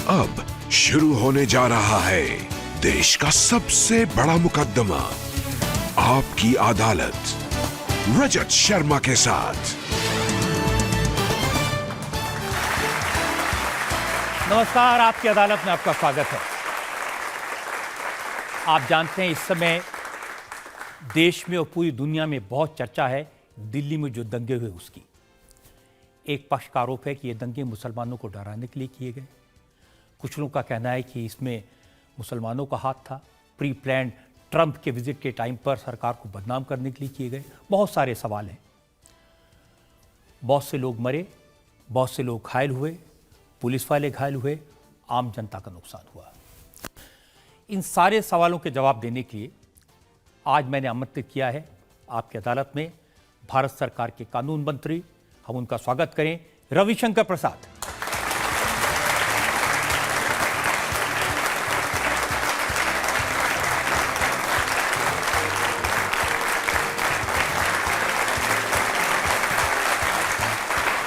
अब शुरू होने जा रहा है देश का सबसे बड़ा मुकदमा, आपकी अदालत, रजत शर्मा के साथ। नमस्कार, आपकी अदालत में आपका स्वागत है। आप जानते हैं इस समय देश में और पूरी दुनिया में बहुत चर्चा है दिल्ली में जो दंगे हुए उसकी। एक पक्ष का आरोप है कि ये दंगे मुसलमानों को डराने के लिए किए गए। कुछ लोगों का कहना है कि इसमें मुसलमानों का हाथ था। प्री प्लान्ड ट्रंप के विजिट के टाइम पर सरकार को बदनाम करने के लिए किए गए। बहुत सारे सवाल हैं। बहुत से लोग मरे, बहुत से लोग घायल हुए, पुलिस वाले घायल हुए, आम जनता का नुकसान हुआ। इन सारे सवालों के जवाब देने के लिए आज मैंने आमंत्रित किया है आपकी अदालत में भारत सरकार के कानून मंत्री। हम उनका स्वागत करें, रविशंकर प्रसाद।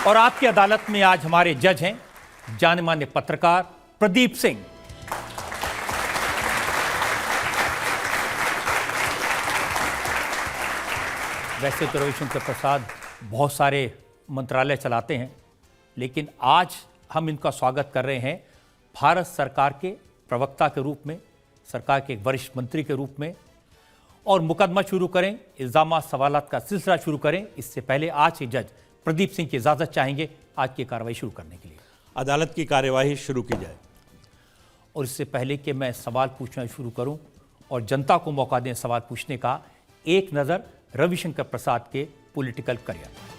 और आपकी अदालत में आज हमारे जज हैं जाने माने पत्रकार प्रदीप सिंह। वैसे तो रविशंकर प्रसाद बहुत सारे मंत्रालय चलाते हैं, लेकिन आज हम इनका स्वागत कर रहे हैं भारत सरकार के प्रवक्ता के रूप में, सरकार के एक वरिष्ठ मंत्री के रूप में। और मुकदमा शुरू करें, इल्जामात सवालात का सिलसिला शुरू करें, इससे पहले आज के जज प्रदीप सिंह की इजाज़त चाहेंगे आज की कार्रवाई शुरू करने के लिए। अदालत की कार्यवाही शुरू की जाए। और इससे पहले कि मैं सवाल पूछना शुरू करूं और जनता को मौका दें सवाल पूछने का, एक नज़र रविशंकर प्रसाद के पॉलिटिकल करियर।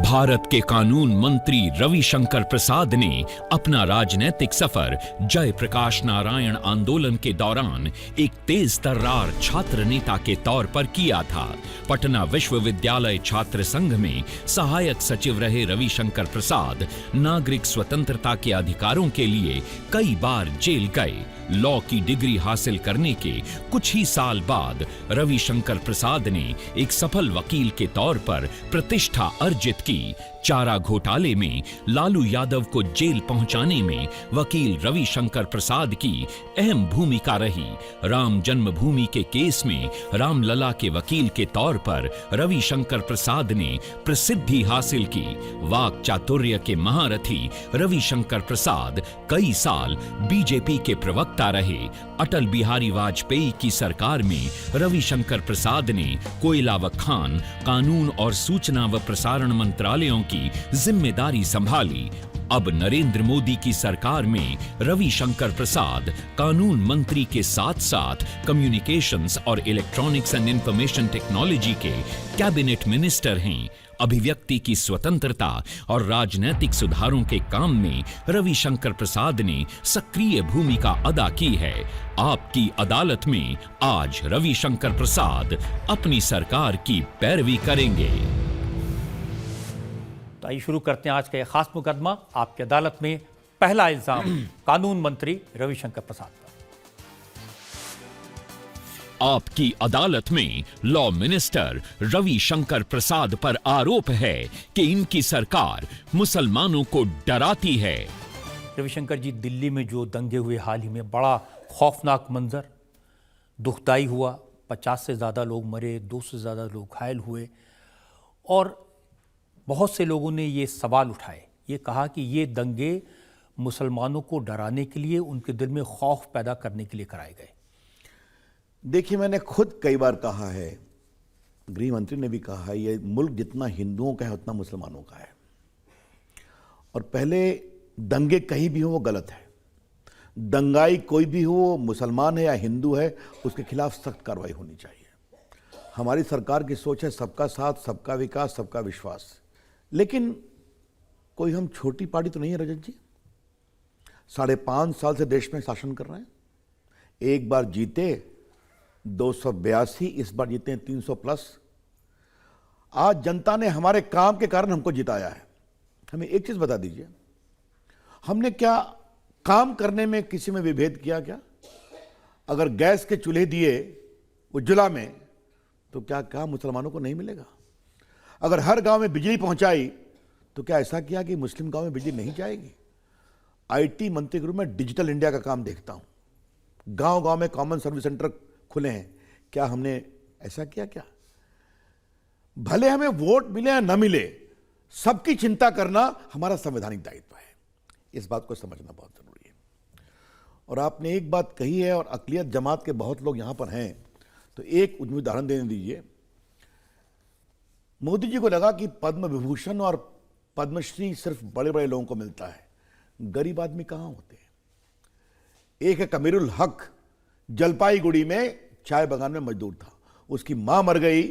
भारत के कानून मंत्री रविशंकर प्रसाद ने अपना राजनीतिक सफर जयप्रकाश नारायण आंदोलन के दौरान एक तेज तर्रार छात्र नेता के तौर पर किया था। पटना विश्वविद्यालय छात्र संघ में सहायक सचिव रहे रविशंकर प्रसाद नागरिक स्वतंत्रता के अधिकारों के लिए कई बार जेल गए। लॉ की डिग्री हासिल करने के कुछ ही साल बाद रविशंकर प्रसाद ने एक सफल वकील के तौर पर प्रतिष्ठा अर्जित की। चारा घोटाले में लालू यादव को जेल पहुंचाने में वकील रविशंकर प्रसाद की अहम भूमिका रही। राम जन्मभूमि के केस में रामलला के वकील के तौर पर रविशंकर प्रसाद ने प्रसिद्धि हासिल की। वाक चातुर्य के महारथी रविशंकर प्रसाद कई साल बीजेपी के प्रवक्ता रहे। अटल बिहारी वाजपेयी की सरकार में रविशंकर प्रसाद ने कोयला व खान, कानून और सूचना व प्रसारण मंत्रालयों की जिम्मेदारी संभाली। अब नरेंद्र मोदी की सरकार में रविशंकर प्रसाद कानून मंत्री के साथ साथ कम्युनिकेशंस और इलेक्ट्रॉनिक्स एंड इंफॉर्मेशन टेक्नोलॉजी के कैबिनेट मिनिस्टर हैं। अभिव्यक्ति की स्वतंत्रता और राजनीतिक सुधारों के काम में रविशंकर प्रसाद ने सक्रिय भूमिका अदा की है। आपकी अदालत में आज रविशंकर प्रसाद अपनी सरकार की पैरवी करेंगे। तो आइए शुरू करते हैं आज का यह खास मुकदमा। आपकी अदालत में पहला इल्जाम कानून मंत्री रविशंकर प्रसाद पर। आपकी अदालत में लॉ मिनिस्टर रविशंकर प्रसाद पर आरोप है कि इनकी सरकार मुसलमानों को डराती है। रविशंकर जी, दिल्ली में जो दंगे हुए हाल ही में, बड़ा खौफनाक मंजर, दुखदाई हुआ। 50 से ज़्यादा लोग मरे, 200 से ज़्यादा लोग घायल हुए। और बहुत से लोगों ने ये सवाल उठाए, ये कहा कि ये दंगे मुसलमानों को डराने के लिए, उनके दिल में खौफ पैदा करने के लिए कराए गए। देखिए, मैंने खुद कई बार कहा है, गृह मंत्री ने भी कहा है, ये मुल्क जितना हिंदुओं का है उतना मुसलमानों का है। और पहले दंगे कहीं भी हो वो गलत है। दंगाई कोई भी हो, मुसलमान है या हिंदू है, उसके खिलाफ सख्त कार्रवाई होनी चाहिए। हमारी सरकार की सोच है सबका साथ, सबका विकास, सबका विश्वास। लेकिन कोई हम छोटी पार्टी तो नहीं है रजत जी। 5.5 साल से देश में शासन कर रहे हैं। एक बार जीते 282, इस बार जीते हैं 300 प्लस। आज जनता ने हमारे काम के कारण हमको जिताया है। हमें एक चीज बता दीजिए, हमने क्या काम करने में किसी में विभेद किया? क्या अगर गैस के चूल्हे दिए उज्ज्वला में, तो क्या मुसलमानों को नहीं मिलेगा? अगर हर गांव में बिजली पहुंचाई तो क्या ऐसा किया कि मुस्लिम गांव में बिजली नहीं जाएगी? आईटी मंत्री के रूप में डिजिटल इंडिया का काम देखता हूं, गांव गांव में कॉमन सर्विस सेंटर खुले हैं, क्या हमने ऐसा किया? क्या भले हमें वोट मिले या न मिले, सबकी चिंता करना हमारा संवैधानिक दायित्व है। इस बात को समझना बहुत जरूरी है। और आपने एक बात कही है, और अक़लियत जमात के बहुत लोग यहां पर हैं, तो एक उदाहरण देने दीजिए। मोदी जी को लगा कि पद्म विभूषण और पद्मश्री सिर्फ बड़े बड़े लोगों को मिलता है, गरीब आदमी कहां होते हैं। एक है कमीरुल हक, जलपाईगुड़ी में चाय बागान में मजदूर था, उसकी मां मर गई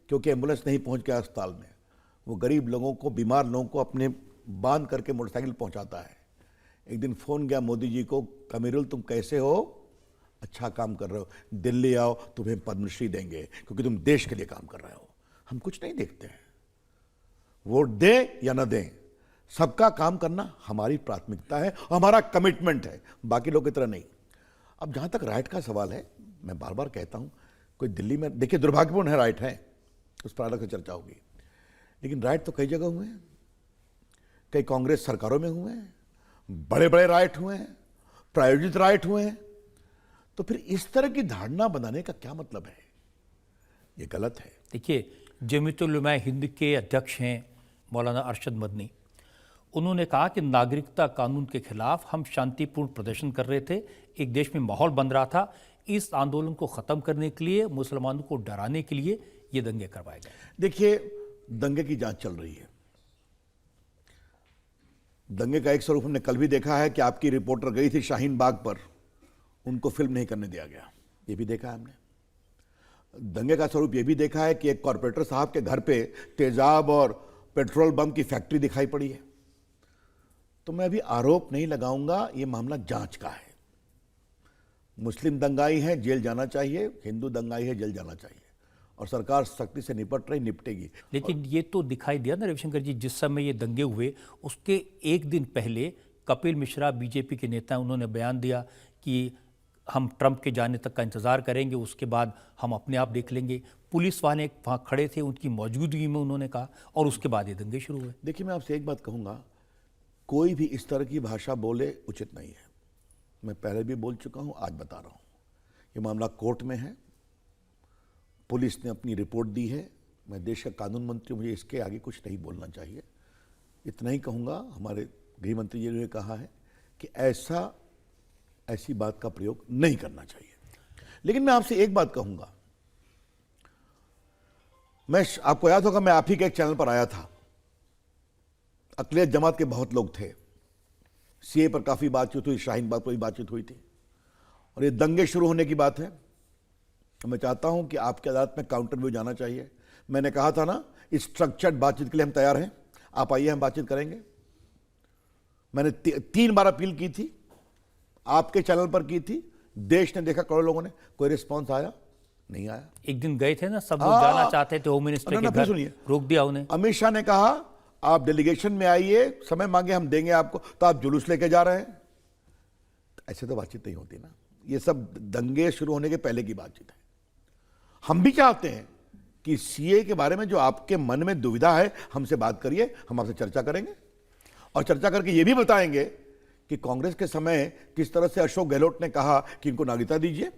क्योंकि एम्बुलेंस नहीं पहुंच गया अस्पताल में। वो गरीब लोगों को, बीमार लोगों को अपने बांध करके मोटरसाइकिल पहुंचाता है। एक दिन फोन गया मोदी जी को, कमीरुल तुम कैसे हो? अच्छा काम कर रहे हो, दिल्ली आओ, तुम्हें पद्मश्री देंगे क्योंकि तुम देश के लिए काम कर रहे हो। हम कुछ नहीं देखते हैं, वोट दें या न दें, सबका काम करना हमारी प्राथमिकता है और हमारा कमिटमेंट है, बाकी लोग की तरह नहीं। अब जहां तक राइट का सवाल है, मैं बार बार कहता हूं, कोई दिल्ली में, देखिए दुर्भाग्यपूर्ण है, राइट है, उस पर अलग से चर्चा होगी, लेकिन राइट तो कई जगह हुए हैं, कई कांग्रेस सरकारों में हुए हैं, बड़े बड़े राइट हुए हैं, प्रायोजित राइट हुए हैं। तो फिर इस तरह की धारणा बनाने का क्या मतलब है? ये गलत है। देखिए, जमीयतुल उलमा हिंद के अध्यक्ष हैं मौलाना अरशद मदनी, उन्होंने कहा कि नागरिकता कानून के खिलाफ हम शांतिपूर्ण प्रदर्शन कर रहे थे, एक देश में माहौल बन रहा था, इस आंदोलन को ख़त्म करने के लिए, मुसलमानों को डराने के लिए ये दंगे करवाए गए। देखिए, दंगे की जांच चल रही है। दंगे का एक स्वरूप हमने कल भी देखा है कि आपकी रिपोर्टर गई थी शाहीन बाग पर, उनको फिल्म नहीं करने दिया गया, ये भी देखा है हमने। दंगे का स्वरूप ये भी देखा है कि एक कॉर्पोरेटर साहब के घर पे तेजाब और पेट्रोल बम की फैक्ट्री दिखाई पड़ी है। तो मैं अभी आरोप नहीं लगाऊंगा, ये मामला जांच का है। मुस्लिम दंगाई है, जेल जाना चाहिए, हिंदू दंगाई है, जेल जाना चाहिए, और सरकार सख्ती से निपट रही, निपटेगी। लेकिन ये तो दिखाई दिया ना रविशंकर जी, जिस समय ये दंगे हुए उसके एक दिन पहले कपिल मिश्रा बीजेपी के नेता, उन्होंने बयान दिया कि हम ट्रंप के जाने तक का इंतजार करेंगे, उसके बाद हम अपने आप देख लेंगे। पुलिस वाले वहाँ खड़े थे, उनकी मौजूदगी में उन्होंने कहा, और उसके बाद ये दंगे शुरू हुए। देखिए, मैं आपसे एक बात कहूँगा, कोई भी इस तरह की भाषा बोले उचित नहीं है। मैं पहले भी बोल चुका हूँ, आज बता रहा हूँ, ये मामला कोर्ट में है, पुलिस ने अपनी रिपोर्ट दी है। मैं देश का कानून मंत्री, मुझे इसके आगे कुछ नहीं बोलना चाहिए। इतना ही कहूँगा, हमारे गृह मंत्री जी ने कहा है कि ऐसी बात का प्रयोग नहीं करना चाहिए। लेकिन मैं आपसे एक बात कहूँगा, आपको याद होगा, मैं आप ही के एक चैनल पर आया था, अक़लियत जमात के बहुत लोग थे, सीए पर काफ़ी बातचीत हुई, शाहीन बाग पर भी बातचीत हुई थी, और ये दंगे शुरू होने की बात है। तो मैं चाहता हूं कि आपकी अदालत में काउंटर व्यू जाना चाहिए। मैंने कहा था ना, स्ट्रक्चर्ड बातचीत के लिए हम तैयार हैं, आप आइए, हम बातचीत करेंगे। मैंने 3 बार अपील की थी, आपके चैनल पर की थी, देश ने देखा, करोड़ों लोगों ने, कोई रिस्पॉन्स आया नहीं? आया। एक दिन गए थे ना, सब लोग जाना चाहते थे, होम मिनिस्टर के घर, रोक दिया उन्हें। अमित शाह ने कहा आप डेलीगेशन में आइए, समय मांगे हम देंगे आपको, तो आप जुलूस लेके जा रहे हैं। ऐसे तो बातचीत नहीं होती ना, ये सब दंगे शुरू होने के पहले की बातचीत है। हम भी चाहते हैं कि सीए के बारे में जो आपके मन में दुविधा है, हमसे बात करिए, हम आपसे चर्चा करेंगे, और चर्चा करके ये भी बताएंगे कि कांग्रेस के समय किस तरह से अशोक गहलोत ने कहा कि इनको नागरिकता दीजिए,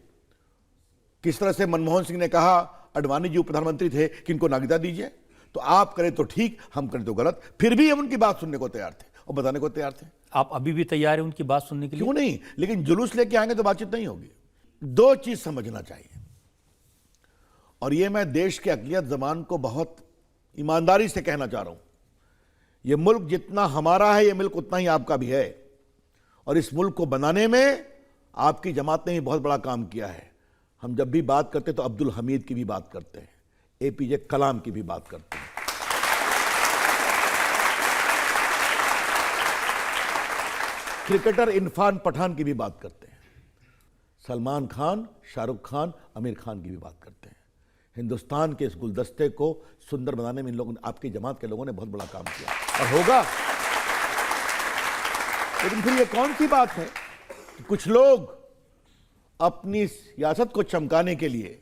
किस तरह से मनमोहन सिंह ने कहा, अडवाणी जी प्रधानमंत्री थे, कि इनको नागरिकता दीजिए। तो आप करें तो ठीक, हम करें तो गलत, फिर भी हम उनकी बात सुनने को तैयार थे और बताने को तैयार थे। आप अभी भी तैयार हैं उनकी बात सुनने के लिए? क्यों नहीं, लेकिन जुलूस लेके आएंगे तो बातचीत नहीं होगी। 2 चीज समझना चाहिए, और ये मैं देश के अक़लियत ज़बान को बहुत ईमानदारी से कहना चाह रहा हूं, ये मुल्क जितना हमारा है, ये मुल्क उतना ही आपका भी है, और इस मुल्क को बनाने में आपकी जमात ने भी बहुत बड़ा काम किया है। हम जब भी बात करते तो अब्दुल हमीद की भी बात करते हैं, एपीजे कलाम की भी बात करते हैं, क्रिकेटर इरफान पठान की भी बात करते हैं, सलमान खान, शाहरुख खान, आमिर खान की भी बात करते हैं। हिंदुस्तान के इस गुलदस्ते को सुंदर बनाने में इन लोगों ने, आपकी जमात के लोगों ने बहुत बड़ा काम किया, और होगा। लेकिन फिर ये कौन सी बात है कि कुछ लोग अपनी सियासत को चमकाने के लिए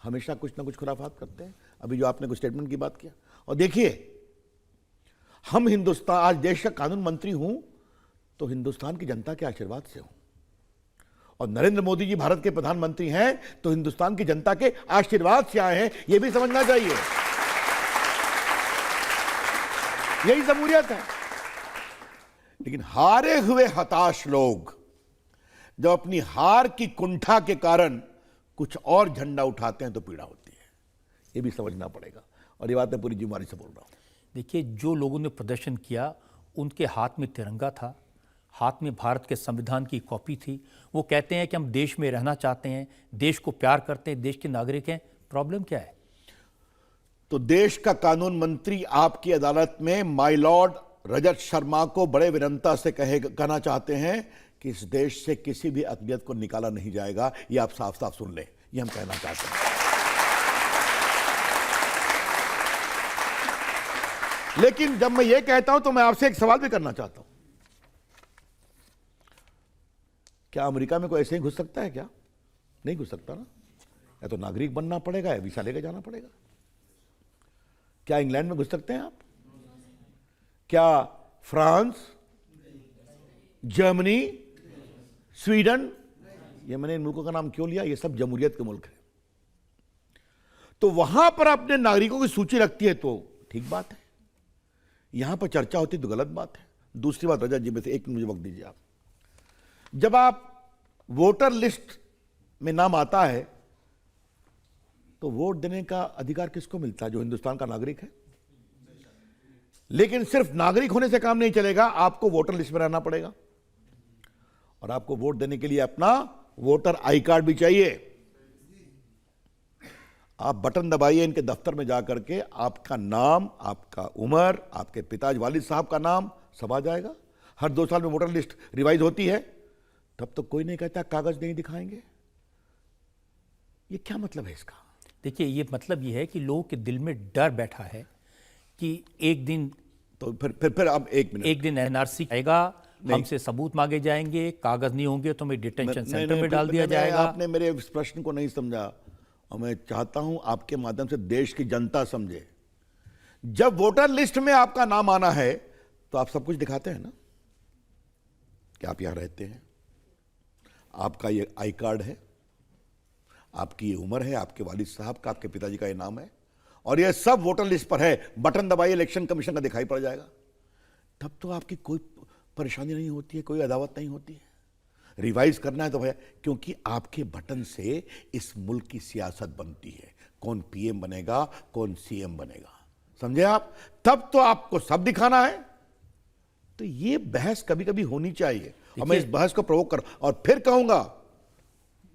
हमेशा कुछ ना कुछ खुराफात करते हैं। अभी जो आपने कुछ स्टेटमेंट की बात किया, और देखिए, हम हिंदुस्तान, आज देश का कानून मंत्री हूं तो हिंदुस्तान की जनता के आशीर्वाद से हूं, और नरेंद्र मोदी जी भारत के प्रधानमंत्री हैं तो हिंदुस्तान की जनता के आशीर्वाद से आए हैं, यह भी समझना चाहिए। यही जमहूरियत है। लेकिन हारे हुए हताश लोग जब अपनी हार की कुंठा के कारण कुछ और झंडा उठाते हैं तो पीड़ा होती है, यह भी समझना पड़ेगा। और ये बात मैं पूरी जिम्मेदारी से बोल रहा हूं। देखिए, जो लोगों ने प्रदर्शन किया उनके हाथ में तिरंगा था, हाथ में भारत के संविधान की कॉपी थी। वो कहते हैं कि हम देश में रहना चाहते हैं, देश को प्यार करते हैं, देश के नागरिक हैं। प्रॉब्लम क्या है? तो देश का कानून मंत्री आपकी अदालत में माय लॉर्ड रजत शर्मा को बड़े विनम्रता से कहना चाहते हैं कि इस देश से किसी भी अक़लियत को निकाला नहीं जाएगा। ये आप साफ साफ सुन लें, ये हम कहना चाहते हैं। लेकिन जब मैं ये कहता हूं तो मैं आपसे एक सवाल भी करना चाहता हूं। क्या अमेरिका में कोई ऐसे ही घुस सकता है? क्या नहीं घुस सकता ना। या तो नागरिक बनना पड़ेगा या वीसा लेकर जाना पड़ेगा। क्या इंग्लैंड में घुस सकते हैं आप? क्या फ्रांस, जर्मनी, स्वीडन, ये मैंने इन मुल्कों का नाम क्यों लिया? ये सब जमहूरियत के मुल्क हैं। तो वहां पर अपने नागरिकों की सूची रखती है तो ठीक बात है, यहां पर चर्चा होती तो गलत बात है। दूसरी बात, रजत जी में से एक मुझे वक्त दीजिए आप। जब आप वोटर लिस्ट में नाम आता है तो वोट देने का अधिकार किसको मिलता है? जो हिंदुस्तान का नागरिक है। लेकिन सिर्फ नागरिक होने से काम नहीं चलेगा, आपको वोटर लिस्ट में रहना पड़ेगा और आपको वोट देने के लिए अपना वोटर आई कार्ड भी चाहिए। आप बटन दबाइए इनके दफ्तर में जाकर के, आपका नाम, आपका उम्र, आपके पिताजी वालिद साहब का नाम सब आ जाएगा। हर 2 साल में वोटर लिस्ट रिवाइज होती है। तब तो कोई नहीं कहता कागज नहीं दिखाएंगे। ये क्या मतलब है इसका? देखिए, ये मतलब ये है कि लोगों के दिल में डर बैठा है कि एक दिन तो फिर अब एक दिन एनआरसी आएगा, हमसे सबूत मांगे जाएंगे, कागज नहीं होंगे तो हमें डिटेंशन सेंटर में डाल दिया जाएगा। आपने मेरे इस प्रश्न को नहीं समझा और मैं चाहता हूं आपके माध्यम से देश की जनता समझे। जब वोटर लिस्ट में आपका नाम आना है तो आप सब कुछ दिखाते हैं ना कि आप यहां रहते हैं, आपका ये आई कार्ड है, आपकी ये उम्र है, आपके वालिद साहब का, आपके पिताजी का ये नाम है, और ये सब वोटर लिस्ट पर है। बटन दबाइए, इलेक्शन कमीशन का दिखाई पड़ जाएगा। तब तो आपकी कोई परेशानी नहीं होती है, कोई अदावत नहीं होती है। रिवाइज करना है तो भैया, क्योंकि आपके बटन से इस मुल्क की सियासत बनती है। कौन पीएम बनेगा, कौन सीएम बनेगा, समझे आप? तब तो आपको सब दिखाना है। तो ये बहस कभी कभी होनी चाहिए और मैं इस बहस को प्रवोक कर और फिर कहूंगा,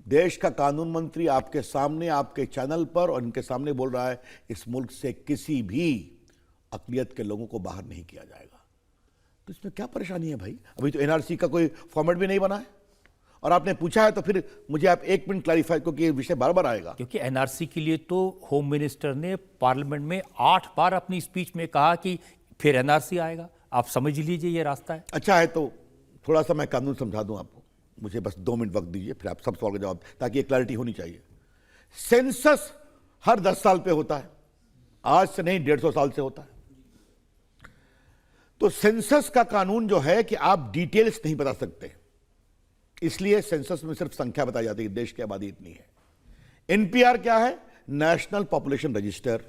देश का कानून मंत्री आपके सामने, आपके चैनल पर और इनके सामने बोल रहा है इस मुल्क से किसी भी अक़लियत के लोगों को बाहर नहीं किया जाएगा। तो इसमें क्या परेशानी है भाई? अभी तो एनआरसी का कोई फॉर्मेट भी नहीं बना है और आपने पूछा है तो फिर मुझे आप 1 मिनट क्लैरिफाई, क्योंकि ये विषय बार बार आएगा। क्योंकि एनआरसी के लिए तो होम मिनिस्टर ने पार्लियामेंट में 8 बार अपनी स्पीच में कहा कि फिर एनआरसी आएगा। आप समझ लीजिए ये रास्ता है। अच्छा है, तो थोड़ा सा मैं कानून समझा दूं आपको, मुझे बस 2 मिनट वक्त दीजिए, फिर आप सब सवाल का जवाब, ताकि ये क्लैरिटी होनी चाहिए। सेंसस हर 10 साल पे होता है, आज से नहीं 150 साल से होता है। तो सेंसस का कानून जो है कि आप डिटेल्स नहीं बता सकते, इसलिए सेंसस में सिर्फ संख्या बताई जाती है, देश की आबादी इतनी है। एनपीआर क्या है? National population register.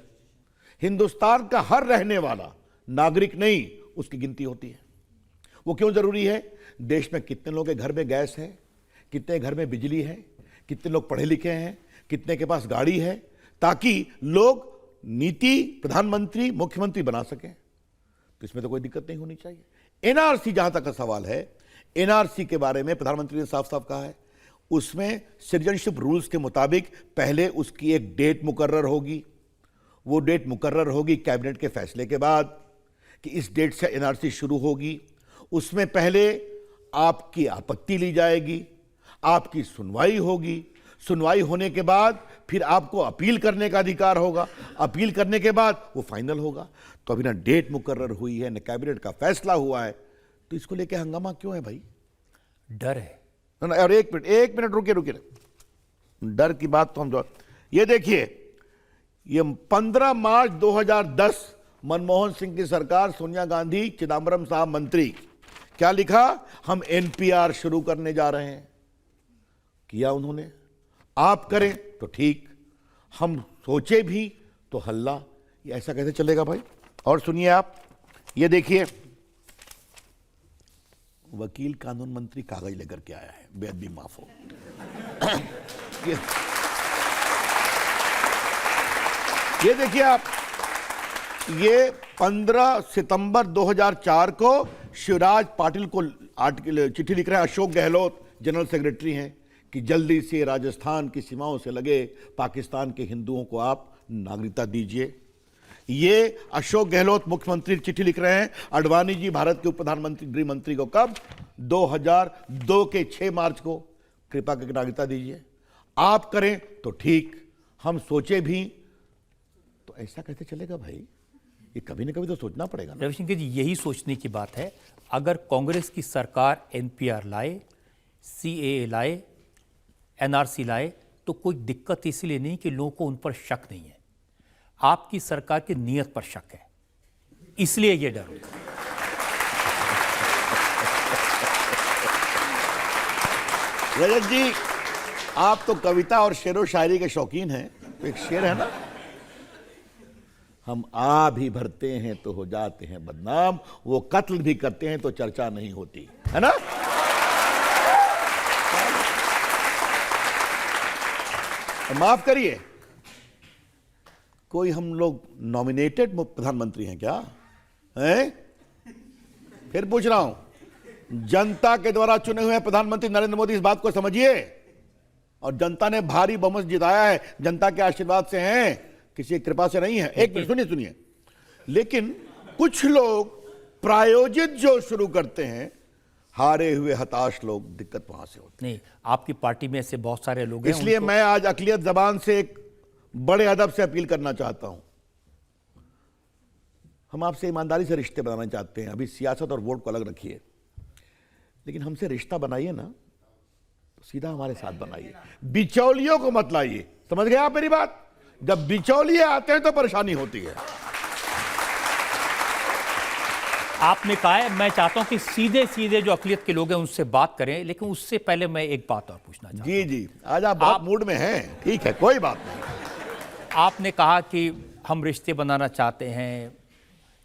हिंदुस्तान का हर रहने वाला नागरिक नहीं, उसकी गिनती होती है। वो क्यों जरूरी है? देश में कितने लोगों के घर में गैस है, कितने घर में बिजली है, कितने लोग पढ़े लिखे हैं, कितने के पास गाड़ी है, ताकि लोग नीति प्रधानमंत्री, मुख्यमंत्री बना सकें। तो इसमें तो कोई दिक्कत नहीं होनी चाहिए। एनआरसी जहां तक का सवाल है, एनआरसी के बारे में प्रधानमंत्री ने साफ साफ कहा है, उसमें सिटीजनशिप रूल्स के मुताबिक पहले उसकी एक डेट मुकर्रर होगी। वो डेट मुकर्रर होगी कैबिनेट के फैसले के बाद कि इस डेट से एनआरसी शुरू होगी। उसमें पहले आपकी आपत्ति ली जाएगी, आपकी सुनवाई होगी, सुनवाई होने के बाद फिर आपको अपील करने का अधिकार होगा, अपील करने के बाद वो फाइनल होगा। तो अभी ना डेट मुकर्रर हुई है, ना कैबिनेट का फैसला हुआ है, तो इसको लेके हंगामा क्यों है भाई? डर है ना। और एक मिनट रुकिए। डर की बात तो हम ये देखिए, ये 15 मार्च 2010 मनमोहन सिंह की सरकार, सोनिया गांधी, चिदम्बरम साहब मंत्री, क्या लिखा? हम एनपीआर शुरू करने जा रहे हैं। किया उन्होंने। आप करें तो ठीक, हम सोचे भी तो हल्ला। ये ऐसा कैसे चलेगा भाई? और सुनिए आप, ये देखिए, वकील कानून मंत्री कागज लेकर के आया है, बेअदबी माफ हो। ये देखिए आप, ये 15 सितंबर 2004 को शिवराज पाटिल को आर्टिकल चिट्ठी लिख रहे हैं। अशोक गहलोत जनरल सेक्रेटरी हैं कि जल्दी से राजस्थान की सीमाओं से लगे पाकिस्तान के हिंदुओं को आप नागरिकता दीजिए। ये अशोक गहलोत मुख्यमंत्री चिट्ठी लिख रहे हैं अडवाणी जी भारत के उप प्रधानमंत्री गृह मंत्री को, कब? 2002 के 6 मार्च को। कृपा करके नागरिकता दीजिए। आप करें तो ठीक, हम सोचे भी तो ऐसा कैसे चलेगा भाई? ये कभी ना कभी तो सोचना पड़ेगा ना। रविशंकर जी, यही सोचने की बात है। अगर कांग्रेस की सरकार एनपीआर लाए, सीएए लाए, एनआरसी लाए, तो कोई दिक्कत इसलिए नहीं कि लोगों को उन पर शक नहीं है, आपकी सरकार की नीयत पर शक है, इसलिए ये डर होता है। रजत जी, आप तो कविता और शेरो शायरी के शौकीन हैं, तो एक शेर है ना, हम आ भी भरते हैं तो हो जाते हैं बदनाम, वो कत्ल भी करते हैं तो चर्चा नहीं होती, है ना? माफ करिए, कोई हम लोग नॉमिनेटेड प्रधानमंत्री हैं क्या? हैं? फिर पूछ रहा हूं, जनता के द्वारा चुने हुए प्रधानमंत्री नरेंद्र मोदी, इस बात को समझिए। और जनता ने भारी बहुमत जिताया है, जनता के आशीर्वाद से हैं, किसी की कृपा से नहीं है। एक मिनट सुनिए। लेकिन कुछ लोग प्रायोजित जो शुरू करते हैं, हारे हुए हताश लोग, दिक्कत वहां से होती है। नहीं, आपकी पार्टी में ऐसे बहुत सारे लोग हैं। इसलिए मैं आज अकलियत जबान से एक बड़े अदब से अपील करना चाहता हूं। हम आपसे ईमानदारी से रिश्ते बनाना चाहते हैं। अभी सियासत और वोट को अलग रखिए, लेकिन हमसे रिश्ता बनाइए ना तो सीधा हमारे साथ बनाइए, बिचौलियों को मत लाइए। समझ गए आप मेरी बात? जब बिचौलिए आते हैं तो परेशानी होती है। आपने कहा है, मैं चाहता हूं कि सीधे सीधे जो अकलियत के लोग हैं उनसे बात करें, लेकिन उससे पहले मैं एक बात और पूछना चाहता हूं। जी, आज आप बहुत मूड में हैं, ठीक है, कोई बात नहीं। आपने कहा कि हम रिश्ते बनाना चाहते हैं,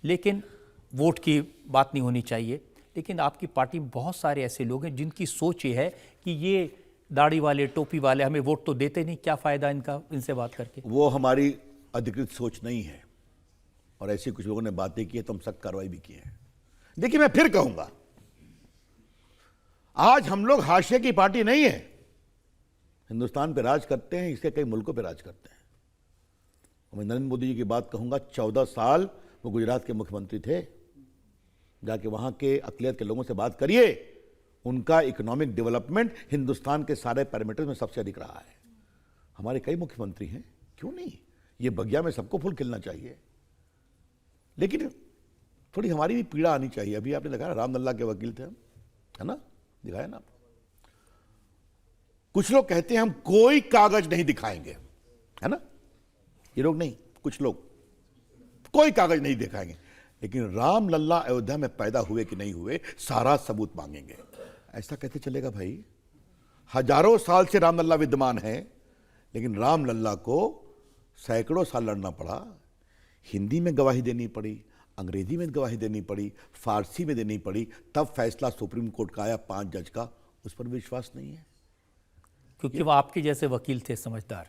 लेकिन वोट की बात नहीं होनी चाहिए। लेकिन आपकी पार्टी में बहुत सारे ऐसे लोग हैं जिनकी सोच ये है कि ये दाढ़ी वाले, टोपी वाले हमें वोट तो देते नहीं, क्या फायदा इनका, इनसे बात करके। वो हमारी अधिकृत सोच नहीं है, और ऐसी कुछ लोगों ने बातें की है तो हम सख्त कार्रवाई भी की है। देखिए, मैं फिर कहूंगा, आज हम लोग हाशिए की पार्टी नहीं है। हिंदुस्तान पे राज करते हैं, इसके कई मुल्कों पे राज करते हैं। मैं नरेंद्र मोदी जी की बात कहूंगा, 14 साल वो गुजरात के मुख्यमंत्री थे। जाके वहां के अकलियत के लोगों से बात करिए, उनका इकोनॉमिक डेवलपमेंट हिंदुस्तान के सारे पैरामीटर्स में सबसे अधिक रहा है। हमारे कई मुख्यमंत्री हैं, क्यों नहीं? ये बगिया में सबको फूल खिलना चाहिए, लेकिन थोड़ी हमारी भी पीड़ा आनी चाहिए। अभी आपने देखा रामलल्ला के वकील थे हम, है ना? दिखाया ना? कुछ लोग कहते हैं हम कोई कागज नहीं दिखाएंगे, है ना? ये लोग नहीं, कुछ लोग कोई कागज नहीं दिखाएंगे, लेकिन रामलल्ला अयोध्या में पैदा हुए कि नहीं हुए, सारा सबूत मांगेंगे। ऐसा कैसे चलेगा भाई? हजारों साल से रामलल्ला विद्यमान है, लेकिन रामलल्ला को सैकड़ों साल लड़ना पड़ा। हिंदी में गवाही देनी पड़ी, अंग्रेजी में गवाही देनी पड़ी, फारसी में देनी पड़ी, तब फैसला सुप्रीम कोर्ट का आया 5 जज का। उस पर विश्वास नहीं है, क्योंकि वो आपके जैसे वकील थे, समझदार।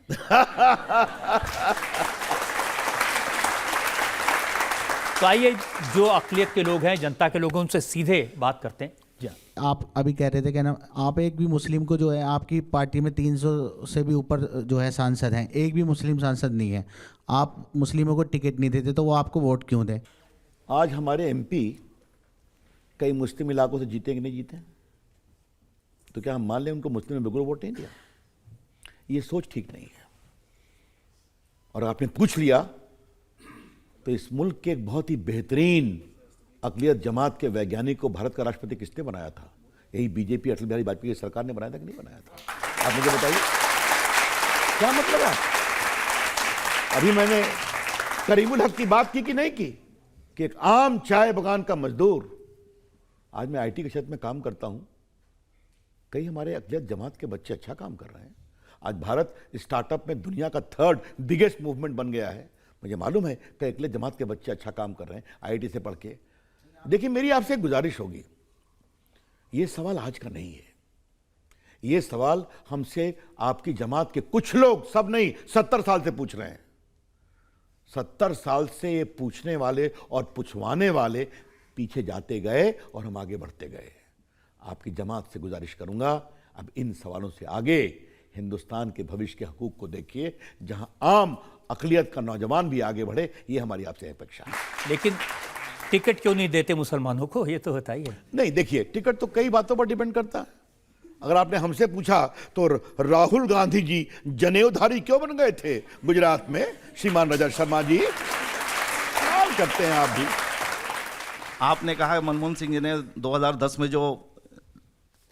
तो आइए, जो अकलियत के लोग हैं, जनता के लोग हैं, उनसे सीधे बात करते हैं। जी, आप अभी कह रहे थे क्या नाम, आप एक भी मुस्लिम को जो है, आपकी पार्टी में 300 से भी ऊपर जो है सांसद हैं, एक भी मुस्लिम सांसद नहीं है। आप मुस्लिमों को टिकट नहीं देते, तो वो आपको वोट क्यों दें? आज हमारे एमपी कई मुस्लिम इलाकों से जीते कि नहीं जीते, तो क्या हम मान लें उनको मुस्लिम ने बिल्कुल वोट नहीं दिया? ये सोच ठीक नहीं है। और आपने पूछ लिया तो इस मुल्क के एक बहुत ही बेहतरीन अकलियत जमात के वैज्ञानिक को भारत का राष्ट्रपति किसने बनाया था? यही बीजेपी, अटल बिहारी वाजपेयी की सरकार ने बनाया था कि नहीं बनाया था? आप मुझे बताइए, क्या मतलब है? अभी मैंने करीमुल हक की बात की कि नहीं की? कि एक आम चाय बगान का मजदूर, आज मैं आईटी के क्षेत्र में काम करता हूं, कई हमारे अक़लियत जमात के बच्चे अच्छा काम कर रहे हैं। आज भारत स्टार्टअप में दुनिया का 3rd बिगेस्ट मूवमेंट बन गया है। मुझे मालूम है कि अक़लियत जमात के बच्चे अच्छा काम कर रहे हैं आईआईटी से पढ़ के। देखिए, मेरी आपसे एक गुजारिश होगी, ये सवाल आज का नहीं है, ये सवाल हमसे आपकी जमात के कुछ लोग, सब नहीं, 70 साल से पूछ रहे हैं। 70 साल से ये पूछने वाले और पूछवाने वाले पीछे जाते गए और हम आगे बढ़ते गए। आपकी जमात से गुजारिश करूंगा, अब इन सवालों से आगे हिंदुस्तान के भविष्य के हकूक को देखिए, जहां आम अक़लियत का नौजवान भी आगे बढ़े, ये हमारी आपसे अपेक्षा है। लेकिन टिकट क्यों नहीं देते मुसलमानों को, ये तो बताइए। नहीं, देखिए, टिकट तो कई बातों पर डिपेंड करता है। अगर आपने हमसे पूछा तो राहुल गांधी जी जनेऊधारी क्यों बन गए थे गुजरात में, श्रीमान रजत शर्मा जी, सवाल करते हैं आप भी। आपने कहा मनमोहन सिंह जी ने 2010 में जो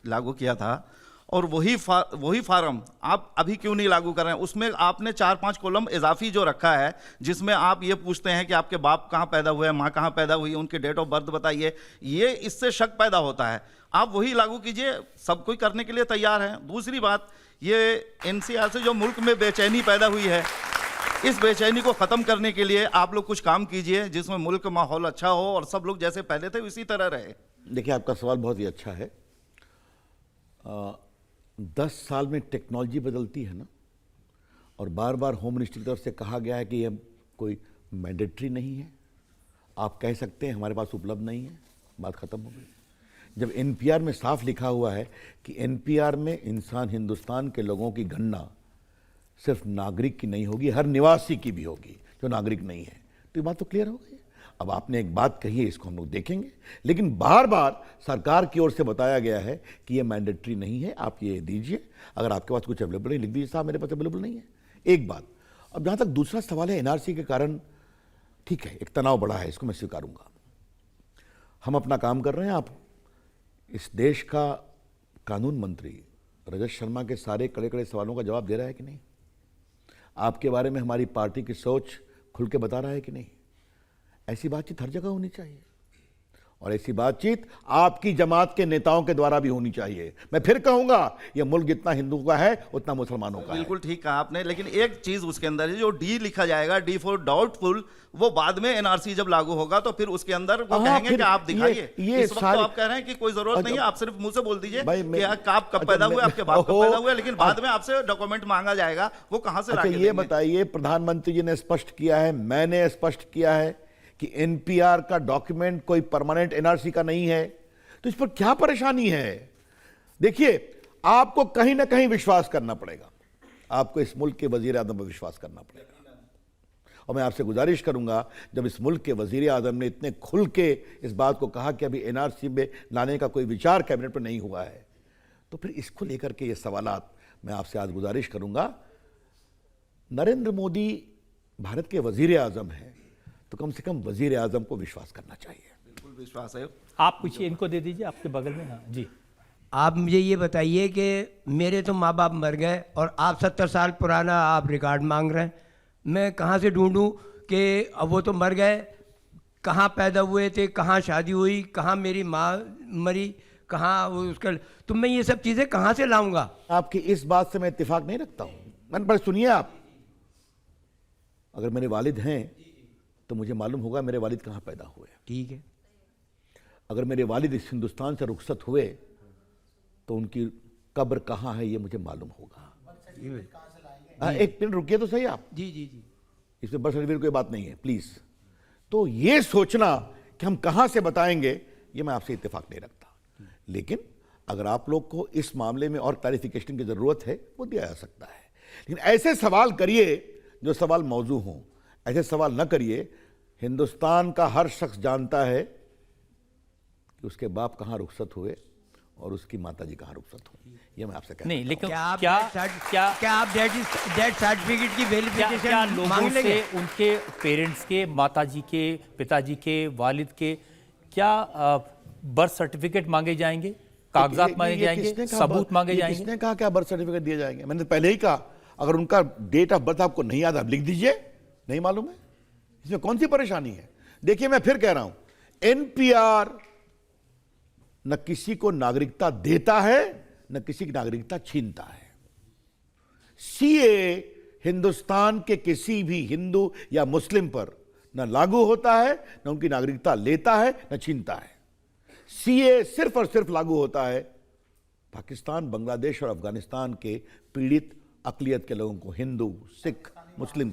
लागू किया था, और वही फार्म आप अभी क्यों नहीं लागू कर रहे हैं? उसमें आपने 4-5 कॉलम इजाफी जो रखा है, जिसमें आप ये पूछते हैं कि आपके बाप कहाँ पैदा हुए हैं, माँ कहाँ पैदा हुई है, उनके डेट ऑफ बर्थ बताइए। ये इससे शक पैदा होता है। आप वही लागू कीजिए, सब कोई करने के लिए तैयार है। दूसरी बात, ये एनसीआर से जो मुल्क में बेचैनी पैदा हुई है, इस बेचैनी को ख़त्म करने के लिए आप लोग कुछ काम कीजिए, जिसमें मुल्क का माहौल अच्छा हो और सब लोग जैसे पहले थे उसी तरह रहे। देखिए, आपका सवाल बहुत ही अच्छा है। 10 साल में टेक्नोलॉजी बदलती है ना, और बार बार होम मिनिस्ट्री की तरफ से कहा गया है कि यह कोई मैंडेटरी नहीं है, आप कह सकते हैं हमारे पास उपलब्ध नहीं है, बात ख़त्म हो गई। जब एनपीआर में साफ लिखा हुआ है कि एनपीआर में इंसान, हिंदुस्तान के लोगों की गणना सिर्फ नागरिक की नहीं होगी, हर निवासी की भी होगी जो नागरिक नहीं है, तो ये बात तो क्लियर हो गई। अब आपने एक बात कही है, इसको हम लोग देखेंगे, लेकिन बार बार सरकार की ओर से बताया गया है कि ये मैंडेटरी नहीं है, आप ये दीजिए, अगर आपके पास कुछ अवेलेबल नहीं लिख दीजिए साहब मेरे पास अवेलेबल नहीं है। एक बात। अब जहाँ तक दूसरा सवाल है एनआरसी के कारण, ठीक है, एक तनाव बढ़ा है, इसको मैं स्वीकारूंगा। हम अपना काम कर रहे हैं। आप इस देश का कानून मंत्री रजत शर्मा के सारे कड़े कड़े सवालों का जवाब दे रहा है कि नहीं? आपके बारे में हमारी पार्टी की सोच खुल के बता रहा है कि नहीं? ऐसी बातचीत हर जगह होनी चाहिए, और ऐसी बातचीत आपकी जमात के नेताओं के द्वारा भी होनी चाहिए। मैं फिर कहूंगा, यह मुल्क जितना हिंदू का है उतना मुसलमानों का है। बिल्कुल ठीक कहा आपने, लेकिन एक चीज उसके अंदर है, जो डी लिखा जाएगा, डी फॉर डाउटफुल, वो बाद में एनआरसी जब लागू होगा तो फिर उसके अंदर वो कहेंगे कि आप दिखाइए। इस वक्त तो आप कह रहे हैं कि कोई जरूरत नहीं है, आप सिर्फ मुंह से बोल दीजिए कि आप कब पैदा हुए, आपके बाप कब पैदा हुए, लेकिन बाद में आपसे डॉक्यूमेंट मांगा जाएगा, वो कहां से लाके ये बताइए, प्रधानमंत्री जी ने स्पष्ट किया है, मैंने स्पष्ट किया है कि एनपीआर का डॉक्यूमेंट कोई परमानेंट एनआरसी का नहीं है, तो इस पर क्या परेशानी है? देखिए, आपको कहीं ना कहीं विश्वास करना पड़ेगा, आपको इस मुल्क के वजीर आजम पर विश्वास करना पड़ेगा। और मैं आपसे गुजारिश करूंगा, जब इस मुल्क के वजीर आजम ने इतने खुल के इस बात को कहा कि अभी एनआरसी में लाने का कोई विचार कैबिनेट पर नहीं हुआ है, तो फिर इसको लेकर के ये सवालात मैं आपसे आज गुजारिश करूंगा। नरेंद्र मोदी भारत के वजीर आजम हैं, तो कम से कम वजीर आजम को विश्वास करना चाहिए। बिल्कुल विश्वास है। आप पूछिए, इनको दे दीजिए आपके बगल में। हाँ जी, आप मुझे ये बताइए कि मेरे तो माँ बाप मर गए और आप 70 साल पुराना आप रिकॉर्ड मांग रहे हैं, मैं कहाँ से ढूंढूं कि अब वो तो मर गए, कहाँ पैदा हुए थे, कहाँ शादी हुई, कहाँ मेरी माँ मरी, कहाँ उसका, तो मैं ये सब चीज़ें कहाँ से लाऊंगा? आपकी इस बात से मैं इत्तेफाक नहीं रखता हूँ। मैंने पर सुनिए, आप अगर मेरे वालिद हैं तो मुझे मालूम होगा मेरे वालिद कहाँ पैदा हुए। ठीक है। अगर मेरे वालिद इस हिंदुस्तान से रुखसत हुए तो उनकी कब्र कहाँ है ये मुझे मालूम होगा। एक मिनट रुकिए तो सही आप। जी जी जी, इसमें बर्थ सर्टिफिकेट कोई बात नहीं है प्लीज। तो ये सोचना कि हम कहाँ से बताएंगे, ये मैं आपसे इत्तेफाक नहीं रखता। लेकिन अगर आप लोग को इस मामले में और क्लैरिफिकेशन की जरूरत है वो दिया जा सकता है, लेकिन ऐसे सवाल करिए जो सवाल मौजू हों, ऐसे सवाल न करिए। हिंदुस्तान का हर शख्स जानता है कि उसके बाप कहाँ रुखसत हुए और उसकी माताजी कहाँ रुखसत हुई। ये मैं आपसे कहता नहीं, लेकिन क्या आप क्या आप डेथ सर्टिफिकेट की क्या वेरिफिकेशन लोगों मांग से, लेंगे? उनके पेरेंट्स के, माताजी के, पिताजी के, वालिद के, क्या बर्थ सर्टिफिकेट मांगे जाएंगे, कागजात मांगे जाएंगे, सबूत मांगे जाएंगे? किसने कहा क्या बर्थ सर्टिफिकेट दिए जाएंगे? मैंने पहले ही कहा, अगर उनका डेट ऑफ बर्थ आपको नहीं याद, आप लिख दीजिए, नहीं मालूम है, इसमें कौन सी परेशानी है? देखिए मैं फिर कह रहा हूं, एनपीआर न किसी को नागरिकता देता है न किसी की नागरिकता छीनता है। सीए हिंदुस्तान के किसी भी हिंदू या मुस्लिम पर न लागू होता है, न उनकी नागरिकता लेता है, न छीनता है। सीए सिर्फ और सिर्फ लागू होता है पाकिस्तान, बांग्लादेश और अफगानिस्तान के पीड़ित अकलियत के लोगों को, हिंदू, सिख, मुस्लिम।